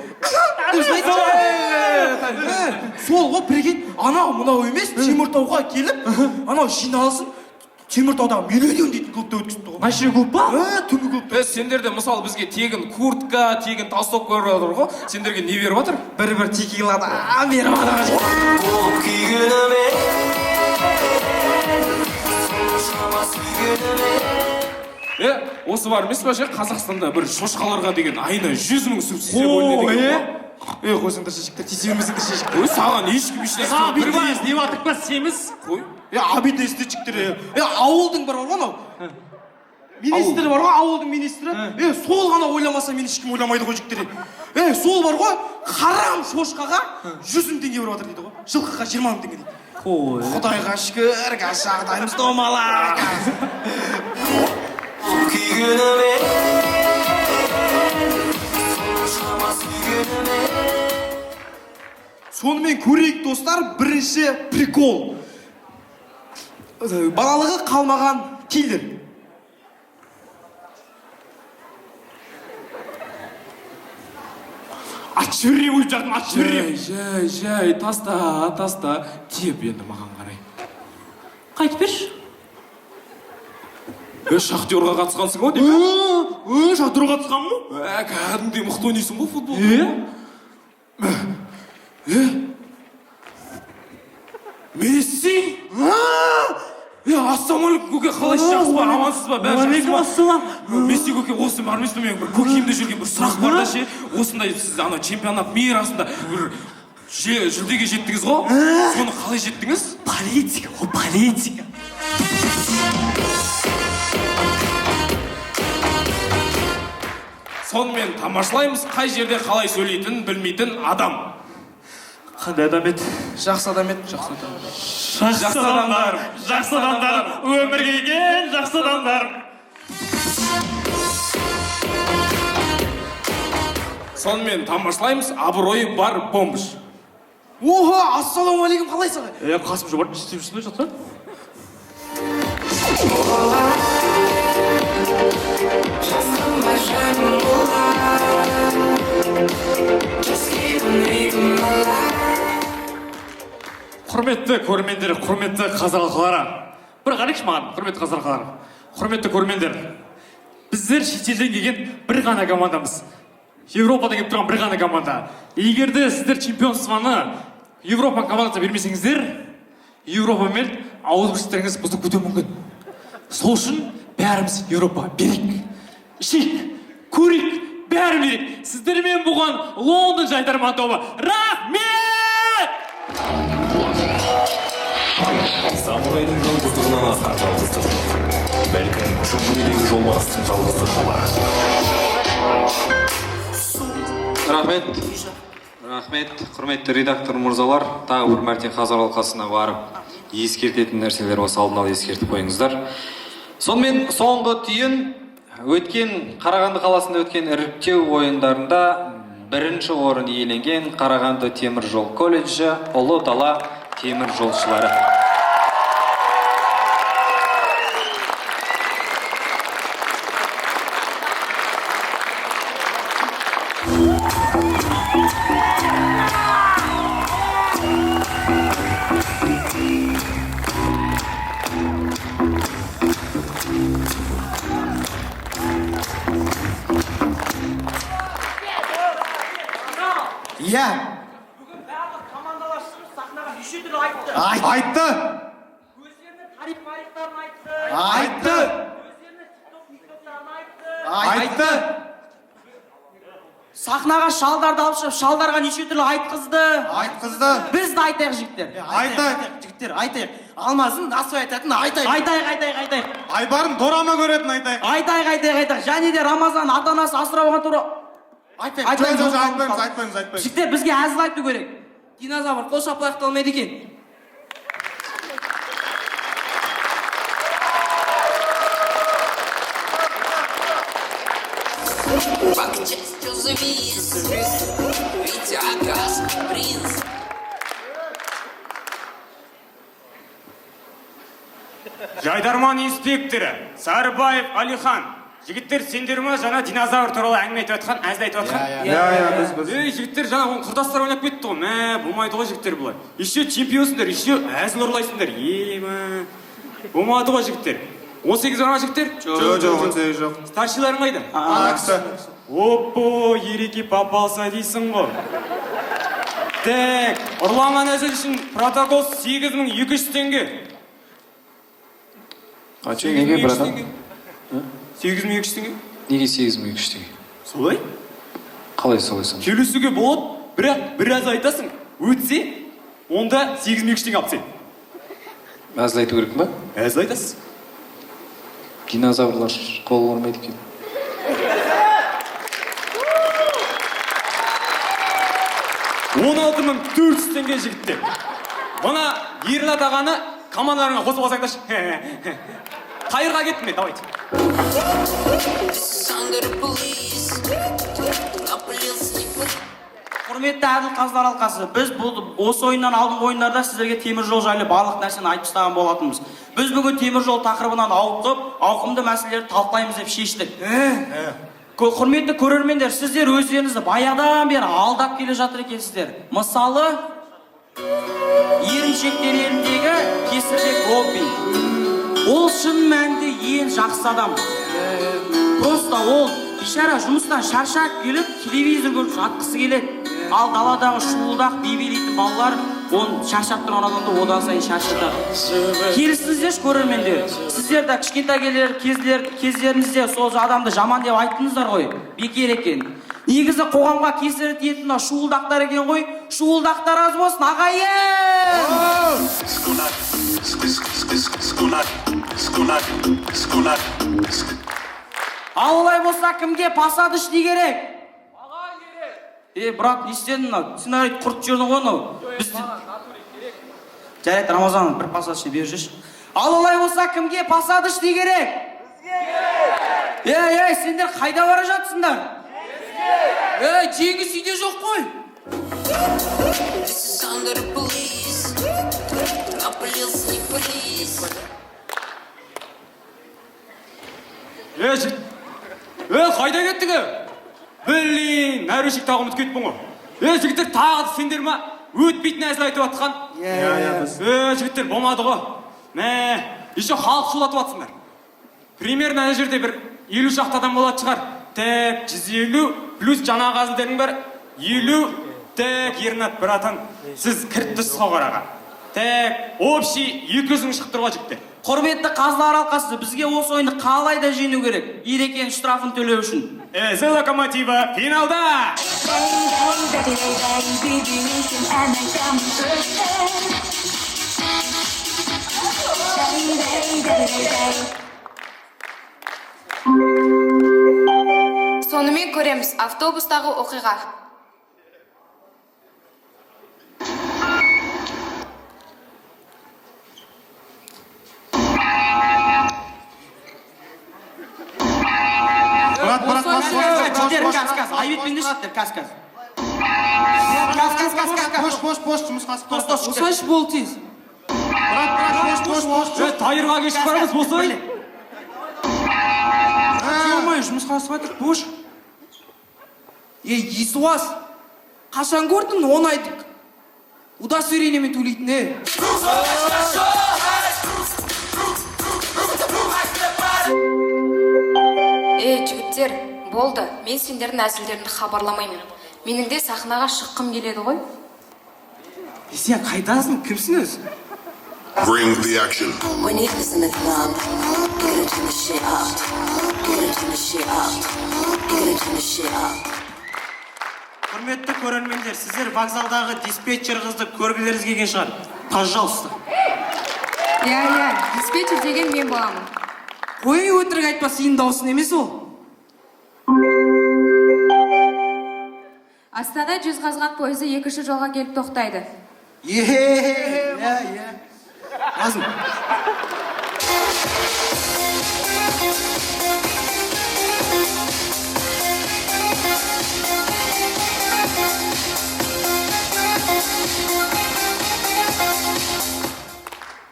сол ғой бірген анау мынау емес Теміртауға келіп анау жиналысын Теміртаудағы миллион дейтін клубта өткізіпті ғой. Машина клуб па? Түнгі клубта. Сендерде мысалы бізге тегін куртка, тегін толстовка беріп жатыр ғой. Сендерге не беріп жатыр? Бір текилада беріп жатыр. Күйгініме, соншама сүйгініме. Осы бар емес па ше, Қазақстанда бір шошқаларға деген айына 100 мың субсидия бөлінеді деген ғой. Қойсаңдар шешіктер, тисе бермесеңдер шешіктер. Саған ешкім ешнәрсе Саған бір байыз не батып па семіз? Қой. Абид естечіктер. Ауылдың бар ғой анау. Министрі бар ғой, ауылдың министрі. Сол ғана ойламаса мен ешкім ойламайды ғой жігіттер. Сол бар ғой, харам шошқаға 100 мың теңге беріп жатыр дейді ғой. Жылқыға 20 мың теңге дейді. Құдайға шүкір, жағдайымыз домалақ. Күйгініме, соншама сүйгініме. Сонымен көрейік достар, бірінші прикол. Балалығы қалмаған киллер. Ачырри өйтіп жатырмын, ачырри. Жай, таста. Теп енді маған қарай. Қайтып берші. Шахтерға қатысқансың ғой деймін? Шахтерға қатысқан мұ? Кәдімдей мықты ойнайсың ғой футбол. Месси? Ассалаумалейкум көке, қалайсыз, жақсы ба, амансыз ба, бәрі жақсы ба? Месси көке, осы бар емес пе, менің бір көкейімде жүрген бір сұрақ бар да ше, осындай сіз ана чемпионат мейрасында бір жүлдеге жеттіңіз ғой, соны қалай жеттіңіз? Политика, ол политика. Сонымен тамашалаймыз, қай жерде қалай сөйлейтінін білмейтін адам. Қандай адам еді? жақсы адам еді, жақсы адам. Жақсы адамдар, жақсы адамдар, өмірге келген жақсы адамдар. Сонымен тамашалаймыз, абыройы бар бомбыш. Охо, ассалаумағалейкум, қалайсың? Қасым Жомарт не істеп жүрсің бе жатқа? Құрметті көрермендер, құрметті қазақ халқылары. Бір қарайықшы маған, құрметті қазақ халқылары. Құрметті көрермендер, біздер шетелден келген бір ғана командамыз. Европадан келіп тұрған бір ғана команда. Егерде сіздер чемпионствоны Европа командасына бермесеңіздер, Европамен ауызбіршіліктеріңіз бұзылып кетуі мүмкін. Сол үшін бәріміз Европаға берейік, ішейік, көрейік, бәрі берейік. Сіздермен болған Лондон жайдарман тобы. Рахмет! Самурайдың жалғыздығынан асқан жалғыздық. Бәлкім шүңгірдегі жолбарыстың жалғыздығы болар. Рахмет, құрметті редактор мырзалар, тағы бір мәрте қазақ алқасына барып, ескертетін нәрселер осы алдын ала ескертіп қойыңыздар. Сонымен соңғы түйін, Қарағанды қаласында өткен іріктеу ойындарында бірінші орын иеленген Қарағанды темір жол колледжі Ұлы Дала темір жолшылары. Иә. Бүгін барлық командалар шығып сахнаға неше түрлі айтты. Айтты. Өздерінің тарих-марихтарын айтты. Айтты. Өздерінің тикток-миктоктарын айтты. Айтты. Сахнаға шалдарды алып шығып, шалдарға неше түрлі айтқызды. Айтқызды. Біз де айтайық жігіттер. Айтайық. Жігіттер, айтайық. Алмасын асып айтатын айтайық. Айтайық. Айбарын дорама көретін айтайық. Айтайық. Және де Рамазан ата-анасы асырап алған тура. Айтпаймыз. Жігіттер, бізге әзіл айту керек. Динозавр қол шапалақ алмайды екен. Жайдарман инспекторы Сарыбаев Алихан. Жігіттер, сендер ма жаңа динозавр туралы әңгіме айтып жатқан, әзіл айтып жатқан? Біз. Жігіттер, жаңа оның құрдастар ойнап кетті ғой. Болмайды ғой жігіттер бұлай. Еще чемпионсыңдар, еще әзіл ұрлайсыңдар. Болмады ғой жігіттер. 18 бар ма жігіттер? Жоқ, 18 жоқ. Старшиларың қайда? Анаксы. Оппо, ереке попался дейсің ғой. Так, ұрланған әзіл үшін протокол 8200 теңге. Қачы, неге бір адам? 8200 теңге? Неге 8200 теңге? Солай? Қалай солай сон? Келісуге болады, бірақ біраз айтасың. Өтсе, онда 8200 теңге алып сен. Әзіл айту керек па? Әзіл айтасыз. Динозаврлар қол ұрмайды екен. $16,400 теңге жігіттер. Бұна Ернат ағаны командаларыңа қосып алсаңдаршы. Қайырға кеттім мен, давайте. Құрметті әділ қазылар алқасы, біз осы ойыннан алдыңғы ойындарда сіздерге темір жол жайлы барлық нәрсені айтып тастаған болатынбыз. Біз бүгін темір жол тақырыбынан ауытқып, ауқымды мәселелерді талқылаймыз деп шештік. Құрметті көрермендер, сіздер өздеріңізді баяғыдан бері алдап келе жатыр екенсіздер. Мысалы, еріншектер еліндегі Кесірбек Робби. Ол шын мәнінде ең жақсы адам. Просто ол бейшара жұмыстан шаршап келіп, телевизор көріп жатқысы келеді. Ал даладағы шуылдақ бейбелейтін балалар оны шаршап тұрған адамды одан сайын шаршатады. Келісіңіздерші көрермендер, сіздер де кішкентай кездеріңізде сол адамды жаман деп айттыңыздар ғой, бекер екен. Негізі қоғамға кесірі тиетін шуылдақтар екен ғой, шуылдақтар аз болсын, ағайын! Ал олай болса кімге пасады ішті керек? Брат, не істедің мынау? Сценарийді құртып жүрдің ғой мынау. жарайды, Рамазан, бір пассажды беріп жүрші. Ал олай болса, кімге пассаж дей керек? Ей, сендер қайда бара жатсыңдар? Жеңіс үйде жоқ қой. Жігіт, қайда кеттіңі? Блин, нәрешік тағы ұмытып кетіппін ғой. Жігіттер, тағы сендер ма? Өтпейтін әзіл айтып атқан. Жігіттер, болмады ғой. Еще халық шулатып атсыңдар. Примерно әне жерде бір 50 шақты адам болады шығар. Так, 150 плюс жаңағы әзілдердің бәрі 50. Так, Ернат, братан, сіз кіріп тұрсыз ғой қараға. Так, общий 200-ің шығып тұрға жігіттер. Құрметті қазылар алқасы, бізге осы ойынды қалай да жеңу керек. Ирекең штрафын төлеу үшін. Әзіл Локомотива финалда! Сонымен көреміз автобустағы оқиға. Айбетпен дешіттер, каз. Пош, жұмысқа асық. Осайшы бол тез. Пош. Тайырға кешіп барамыз, босай. Жомай, жұмысқа асық айтыр, пош. Есуас, қашан көрдің 10 айдық. Удостоверениемен төлейтін, Жігіттер, болды. Мен сендердің әзілдеріңді хабарламаймын. Менің де сахнаға шыққым келеді ғой. Сен қайдасың? Кімсің өзі? Bring the action. When it is in the club, you gotta turn the shit up. You gotta turn the shit up. You gotta turn the shit up. Құрметті көрермендер, сіздер вокзалдағы диспетчер қызды көргілеріңіз келген шығар. Пожалуйста. Диспетчер деген мен боламын. Қой өтірік айтпа, сенің даусың емес ол. Астана Жезқазған пойызы 2-ші жолға келіп тоқтайды. Азым.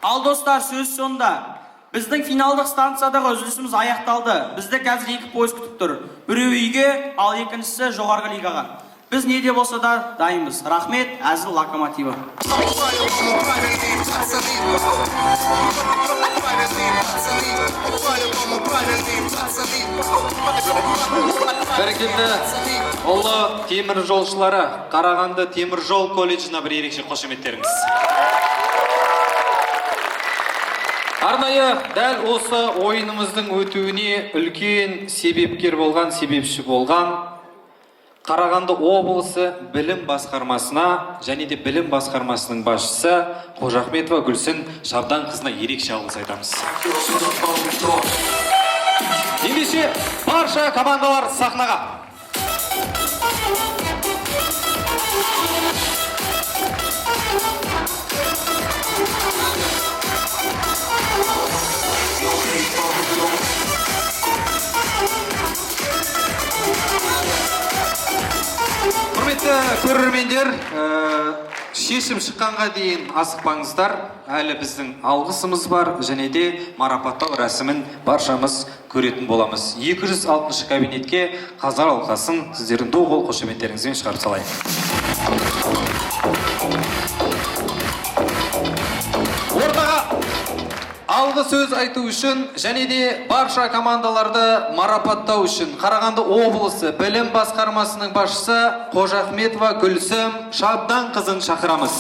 Ал достар, сөз сонда. Біздің финалдық станциядағы үзілісіміз аяқталды. Бізді қазір 2 пойыз күтіп тұр. Біреуі үйге, ал екіншісі жоғарғы лигаға. Біз не де болса да дайынбыз. Рахмет, Әзіл Локомотива. Бәрекелді, ұлы темір жолшылары, Қарағанды темір жол колледжіне бір ерекше қошеметтеріңіз. Арнайы дәл осы ойынымыздың өтуіне үлкен себепкер болған, себепші болған Қарағанды облысы білім басқармасына және де білім басқармасының басшысы Қожахметова Гүлсін Шабдан қызына ерекше алғыс айтамыз. Ендеше барша командалар сахнаға. Құрметті көрермендер, шешім шыққанға дейін асықпаңыздар. Әлі біздің алғысымыз бар және де марапаттау рәсімін баршамыз көретін боламыз. 260 кабинетке қазылар алқасын сіздердің ду қол қошеметтеріңізбен шығарып салайын. Ортаға алғы сөз айту үшін және де барша командаларды марапаттау үшін Қарағанды облысы білім басқармасының басшысы Қожахметова Гүлсім Шабдан қызын шақырамыз.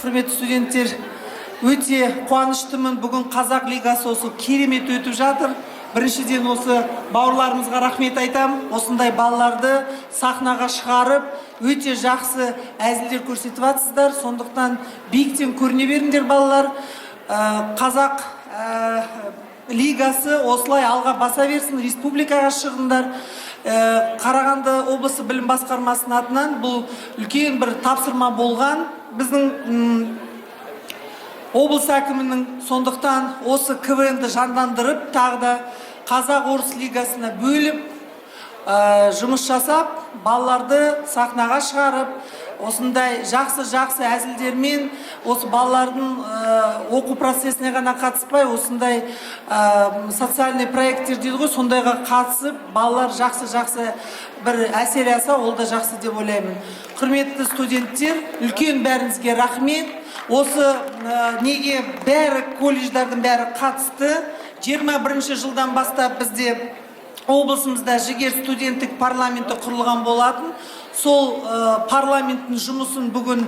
Құрметті студенттер, өте қуаныштымын. Бүгін Қазақ лигасы осы керемет өтіп жатыр. Біріншіден осы бауырларымызға рахмет айтамын. Осындай балаларды сахнаға шығарып, өте жақсы әзілдер көрсетіп жатсыздар. Сондықтан биіктен көріне беріңдер балалар. Қазақ лигасы осылай алға баса берсін, республикаға шығыңдар. Қарағанды облысы білім басқармасының атынан бұл үлкен бір тапсырма болған. Біздің облыс әкімінің сондықтан осы КВН-ді жандандырып, тағы да Қазақ-Орыс лигасына бөліп, жұмыс жасап, балаларды сахнаға шығарып, осындай жақсы әзілдермен осы балалардың оқу процесіне ғана қатыспай, осындай социальный проекттер дейді ғой, сондайға қатысып, балалар жақсы бір әсер алса, ол да жақсы деп ойлаймын. Құрметті студенттер, үлкен бәріңізге рахмет. Осы неге бәрі колледждардың бәрі қатысты. 21 жылдан бастап бізде облысымызда жігер студенттік парламенті құрылған болатын. Сол парламенттің жұмысын бүгін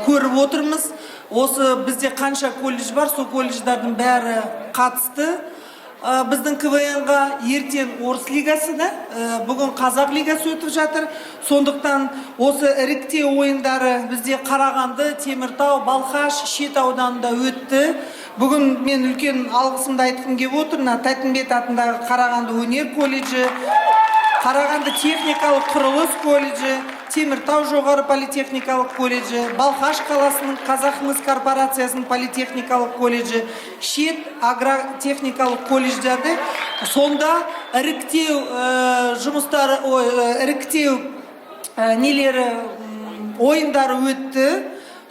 көріп отырмыз. Осы бізде қанша колледж бар, сол колледждардың бәрі қатысты. Біздің КВН-ға ертең орыс лигасы да, бүгін қазақ лигасы өтіп жатыр. Сондықтан осы іріктеу ойындары бізде Қарағанды, Теміртау, Балқаш, Шет ауданында өтті. Бүгін мен үлкен алғысымды айтқым келіп отыр. Тәттімбет атындағы Қарағанды өнер колледжі, Қарағанды техникалық құрылыс колледжі, Теміртау жоғары политехникалық колледжі, Балқаш қаласының Қазақмыс корпорациясының политехникалық колледжі, Шет агротехникалық колледждерді сонда іріктеу жұмыстары, іріктеу ойындары өтті.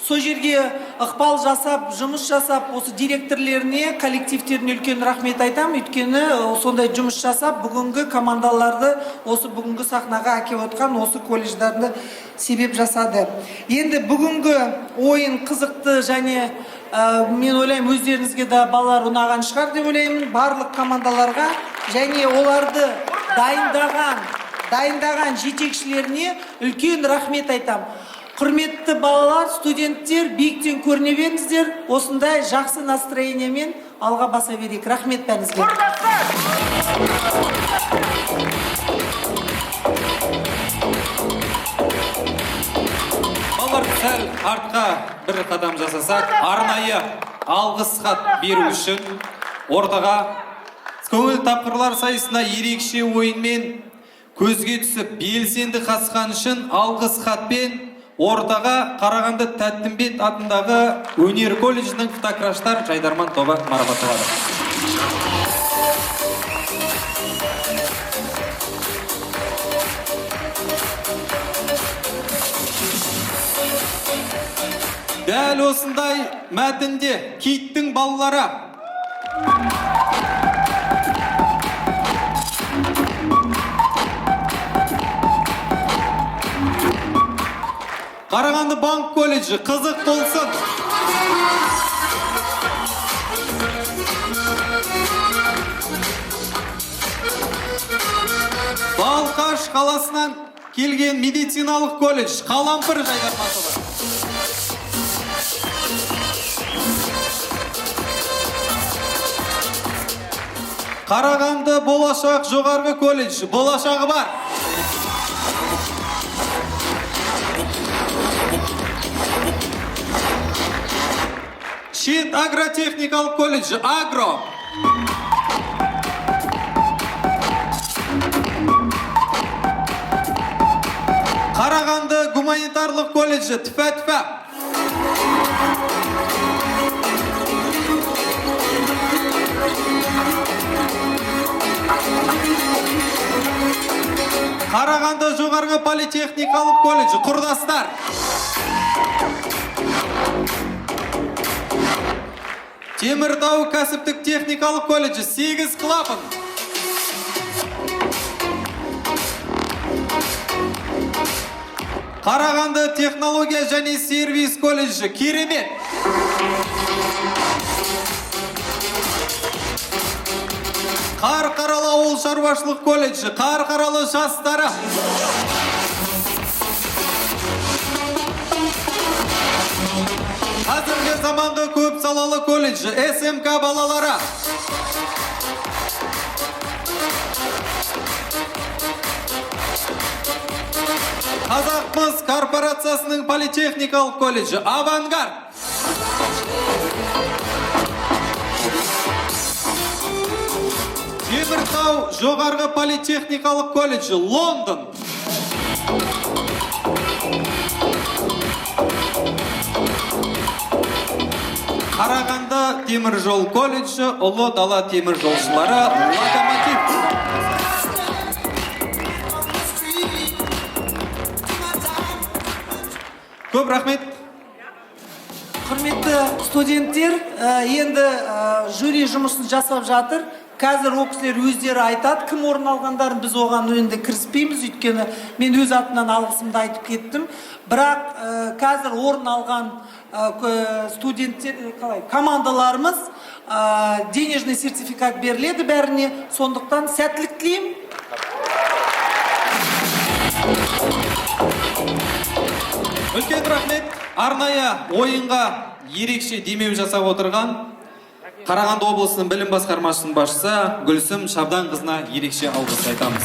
Сол жерге ықпал жасап, жұмыс жасап, осы директорлеріне, коллективтеріне үлкен рахмет айтам. Өйткені сондай жұмыс жасап, бүгінгі командаларды осы бүгінгі сахнаға әкеп отқан осы колледждарды себеп жасады. Енді бүгінгі ойын қызықты және мен ойлаймын өздеріңізге де балалар ұнаған шығар деп ойлаймын. Барлық командаларға және оларды дайындаған жетекшілеріне үлкен рахмет айтам. Құрметті балалар, студенттер, биіктен көріне беріңіздер, осындай жақсы настроениемен алға баса берейік. Рахмет бәріңізге. Балалар, сәл артқа бір қадам жасасақ, арнайы алғыс хат беру үшін ортаға көңіл тапқырлар сайысына ерекше ойынмен көзге түсіп белсенді қатысқан үшін алғыс хатпен ортаға Қарағанды Тәттімбет атындағы өнер колледжінің фотокраштар жайдарман тобы марапатталады. Дәл осындай мәтінде Киттің балалары Қарағанды банк колледжі қызық болсын. Балқаш қаласынан келген медициналық колледж Қалампыр жайдармасы бар. Қарағанды болашақ жоғарғы колледж болашағы бар. Шет агротехникалық колледжі агро. Қарағанды гуманитарлық колледжі тфә-тфә. Қарағанды жоғарғы политехникалық колледжі құрдастар. Теміртау кәсіптік техникалық колледжі 8 клапан. Қарағанды технология және сервис колледжі керемет. Қарқаралы ауыл шаруашылық колледжі Қарқаралы жастары. Қазіргі заманғы көп салалы колледжі СМК балалары. Қазақмыс корпорациясының политехникалық колледжі Авангард. Теміртау жоғарғы политехникалық колледжі, Лондон. Қарағанды темір жол колледжі, Ұлы дала темір жолшылары, Локомотив. Көп рахмет. Құрметті студенттер, енді жюри жұмысын жасап жатыр. Қазір ол кісілер өздері айтады, кім орын алғандарын біз оған енді кіріспейміз, өйткені мен өз атымнан алғысымды айтып кеттім. Бірақ қазір орын алған студенттер, командаларымыз денежный сертификат беріледі бәріне, сондықтан сәттілік тілеймін. Үлкен рахмет. Арнайы ойынға ерекше демеу жасап отырған Қарағанды облысының білім басқармасының басшысы Гүлсім Шабданқызына ерекше алғыс айтамыз.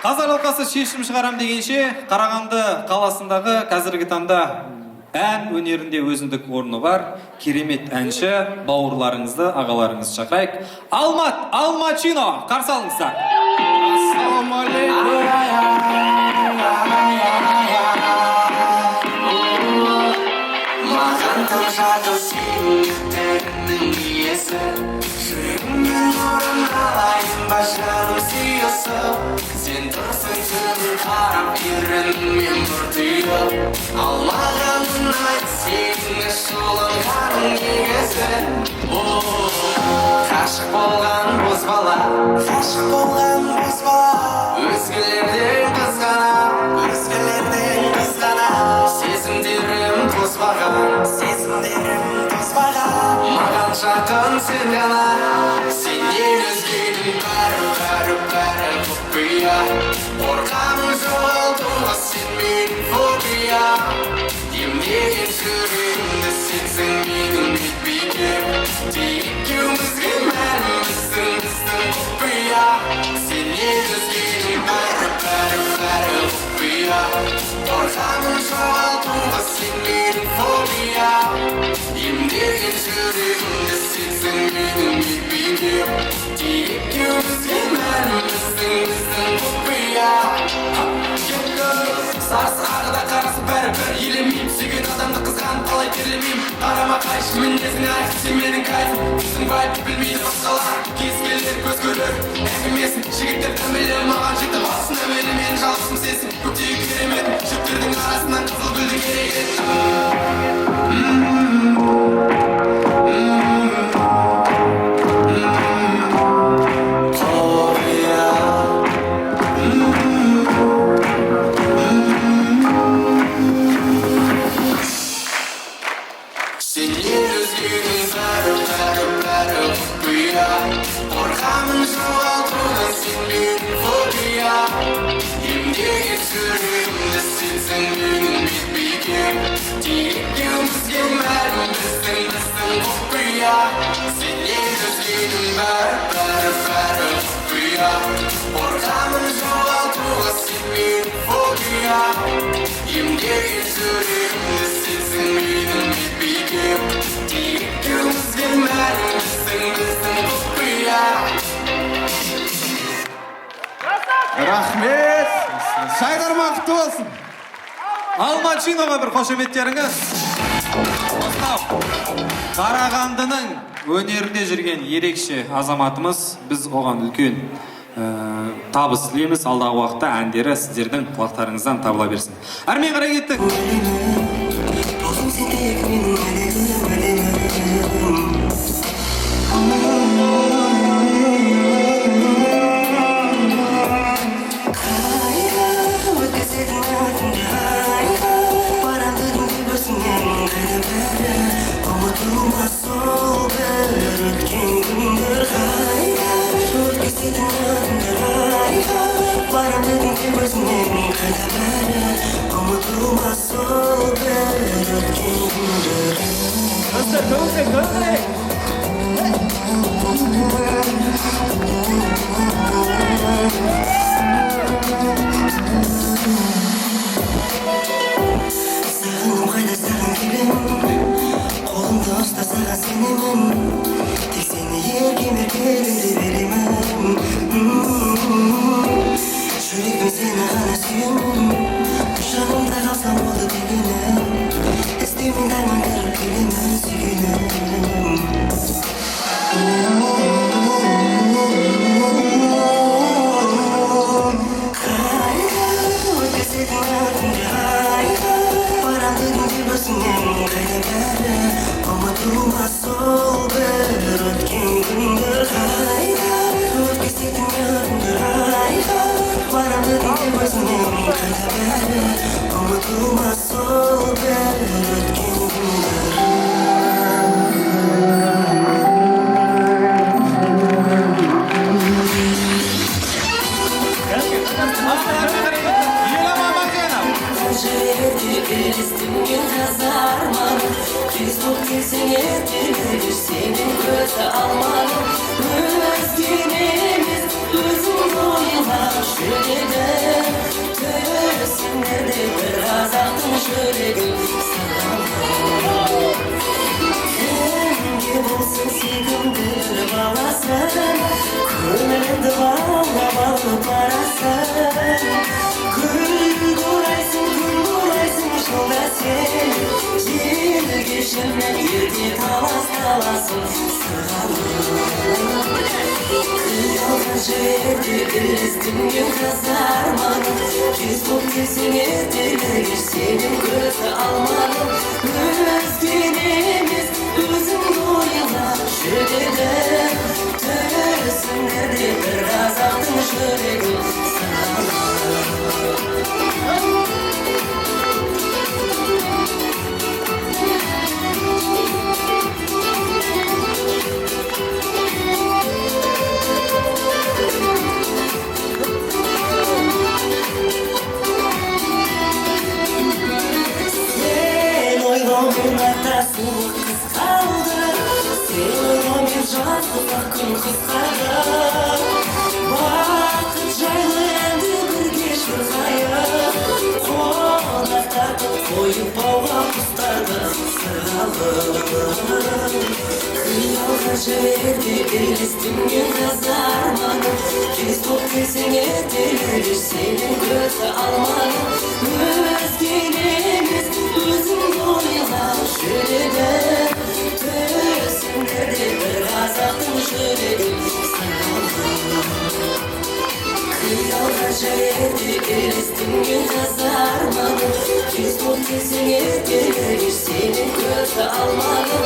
Қазір алқасы шешім шығарам дегенше, Қарағанды қаласындағы қазіргі таңда ән өнерінде өзіндік орны бар керемет әнші бауырларыңызды, ағаларыңызды шақырайық. Алмат Алмачино, қарсы алыңыздар. Маған тым жады сүйіктерінің иесі, жүрегімнен орын алайын ба жаным сүйісіп, сен тұрсың түн қарап ерінмен бұртиып, алмағанын айт сенің жолын қарың негізі. Ғашық болған бозбала, өзгелерден қызғана, сезімдерім тозбаған, маған жақын сен ғана, сенен өзгенің бәрі құпия, қорқамын жоғалтуға сен менің фобия, емдеген жүрегімді сенсің менің бетбейгем, екеумізге мәліміздің біздің құпия, сенен өзгенің бәрі құпия, қорқамын жоғалтуға сен менің фобия, емдеген жүрегімді сенсің менің бетбейгем, екеумізге мәліміздің біздің құпия. Сарсығағы да қарасы бәрі-бір елемейм, сүйген адамды қызғанып қалай терлемейм, қарама қайшы мінезің айқын сен менің кайфым, біздің вайб білмейді басқалар, кез келер көз көрер әңгімесін, жігіттер тәмелі маған жетіп басына мен жалғысым сенсің, көптегі керемет жігіттердің арасынан қызыл гүлдің қорқамын жоғалтудан сен менің фобия, емдеген жүрегімді сенсің менің бетбейгем, екеумізге мәлім біздің құпия, сенен өзгенің бәрі құпия, қорқамын жоғалтуға сен менің фобия, емдеген жүрегімді сенсің менің бетбейгем, екеумізге мәлім біздің құпия. Рахмет! Шайдарман құтты болсын! Алмачиноға бір қошеметтеріңіз. Қарағандының өнерінде жүрген ерекше азаматымыз, біз оған үлкен табыс тілейміз. Алдағы уақытта әндері сіздердің құлақтарыңыздан табыла берсін. Әрмен қарай кеттік. Unutulmaz sol bir gün Тек сені еркелерге беремін. Жүрегім сені ғана сүйемін. Жанымда қалсам болды дегенім. Іздеумен армандалып келемін сүйгенім. Қайда өткізетін артымды қайда барам дедің де бүрсіңнен қайда бәрі ұмытылмас сол бір өткен күндер қайда өткізетін артымды қайда барам дедің де бүрсіңнен қайда бәрі ұмытылмас сол бір өткен күндер. Елестімген қазарманым Кез боп келсең ертелер сенен көзі алмадым Өзген емес өзің ойлап жүрегім Төсіңдерде бір қазақтың жүрегін сағалым Кімге болсын сүйкімді бір баласын Көңіліңді баулап алып барасың Гүл құрайсың, күн құрайсың жолда сен Желге желмен ерте талас-таласың сырғалым Қиялған жерде ілестімген қазарманым Кез боп келсең ертелерге сенен көзі алмадым Өзген емес өзіңді ойлап жүрегім Төсіңдерде бір қазақтың жүрегін Sen ойлаумен ата суық қыз қалды Sen ойлаумен жазыққа күн қысқарды Бақыт жайлы әнді бірге шырқайық Қонақтарды қойып бауға құстарды сырғалым Қиялған жерде елестімген қазарманым Кез боп келсең ертелер сенен көзі алмадым Өзген емес өзіңді ойлап жүрегім Төсіңдерде бір қазақтың жүрегін сағалым Қиялған жерде елестімген қазарманым Кез боп келсең ертелер сенен көзі алмадым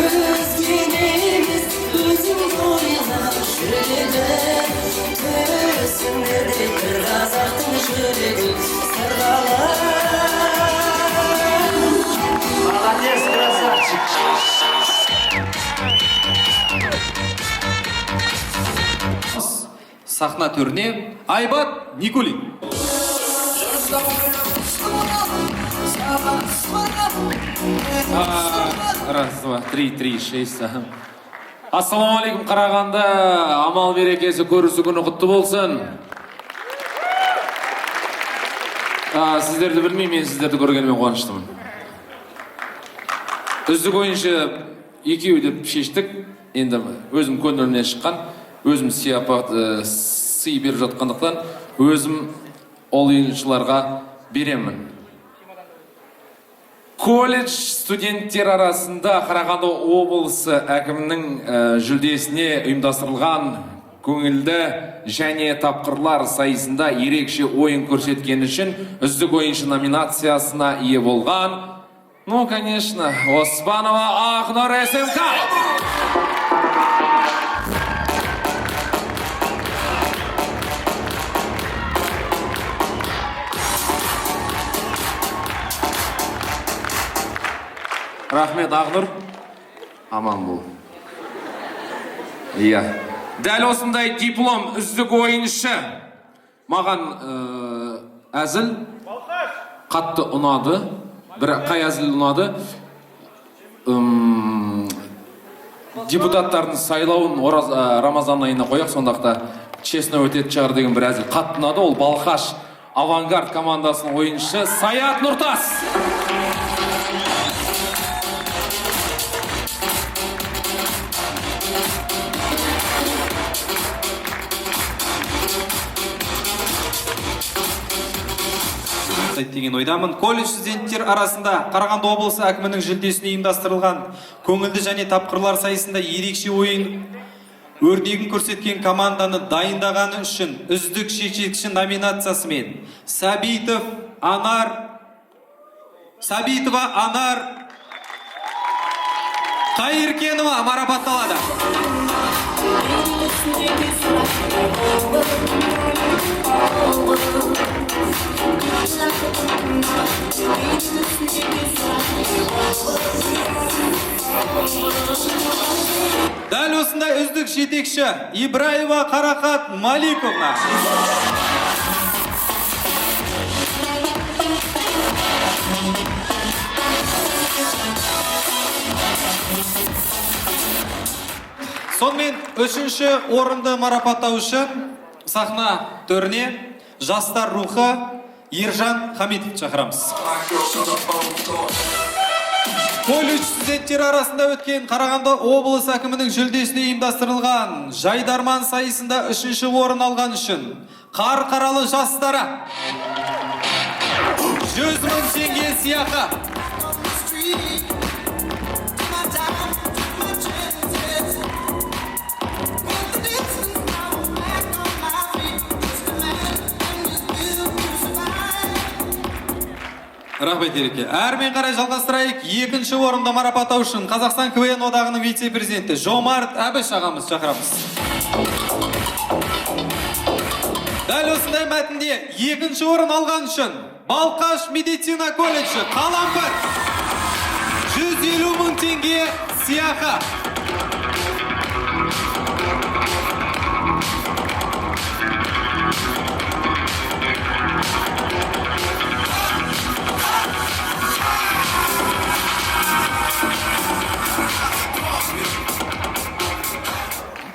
Өзген емес өзіңді ойлап жүрегім Төсіңдерде бір қазақтың жүрегін сырғалым Молодец, красавчик. Сахна төріне Айбат Никулин. Раз, два, три, шесть. Ассалаумағалейкум Қарағанды, амал берекесі көрісі күні құтты болсын. Сіздерді білмеймін, мен сіздерді көргенімен қуаныштымын. Үздік ойыншы екеуі деп шештік. Енді өзім көңілімнен шыққан, өзім сый беріп жатқандықтан, өзім ол ойыншыларға беремін. Колледж студенттер арасында Қарағанды облысы әкімінің жүлдесіне ұйымдастырылған көңілді және тапқырлар сайысында ерекше ойын көрсеткен үшін үздік ойыншы номинациясына ие болған, ну, конечно, Оспанова Ақнұр СМК. Рахмет, Ақнұр. Аман бол. Иә. Дәл осындай диплом үздік ойыншы маған әзіл қатты ұнады. Қай әзіл ұнады? Депутаттардың сайлауын Рамазан айына қояқ, сондақта честно өтетін шығар деген бір әзіл қатты ұнады. Ол Балқаш Авангард командасының ойыншы Саят Нұртас. жасайды деген ойдамын. Колледж студенттер арасында Қарағанды облысы әкімінің жүлдесіне ұйымдастырылған көңілді және тапқырлар сайысында ерекше ойын өрнегін көрсеткен команданы дайындағаны үшін үздік жетекші номинациясымен Сабитова Анар Қайыркенова марапатталады. Дәл осындай үздік жетекші Ибраева Қарақат Маликовна. Сонымен үшінші орынды марапаттау үшін сахна төріне жастар рухы Ержан Хамитов шақырамыз. Колледж студенттері арасында өткен Қарағанды облысы әкімінің жүлдесіне ұйымдастырылған жайдарман сайысында үшінші орын алған үшін қарқаралы жастары 100.000 теңге сыйақы. Рахмет Ереке. Әрмен қарай жалғастырайық. Екінші орында марапаттау үшін Қазақстан КВН одағының вице-президенті Жомарт Әбіш ағамыз шақырамыз. Дәл осындай мәтінде екінші орын алған үшін Балқаш медицина колледжі Қаламбыр 150.000 теңге сыйақы.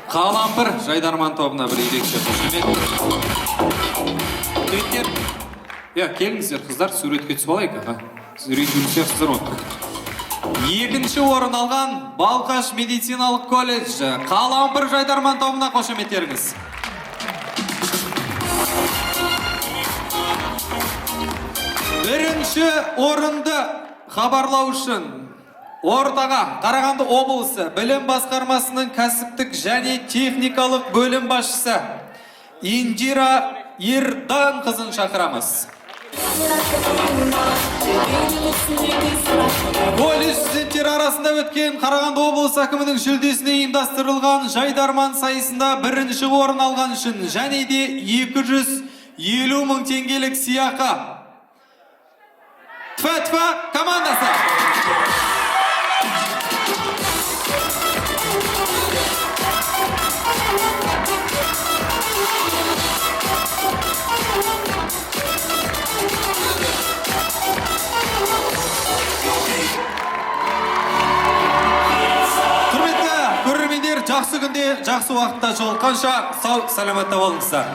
Қалампыр жайдарман тобына бір ерекше қошемет. Келіңіздер қыздар, суретке түсіп алайық. Сурет жүрсіздер ғой. Екінші орын алған Балқаш медициналық колледжі Қалампыр жайдарман тобына қошеметтеріңіз. Бірінші орынды хабарлау үшін ортаға Қарағанды облысы білім басқармасының кәсіптік және техникалық бөлім басшысы Индира Ердан қызын шақырамыз. Колледж студенттері арасында өткен Қарағанды облысы әкімінің жүлдесіне ұйымдастырылған жайдарман сайысында бірінші орын алған үшін және де 250.000 теңгелік сыйақы. Тфа-тфа командасы. Жақсы күнде, жақсы уақытта жолыққанша сау, саламатта болыңыздар.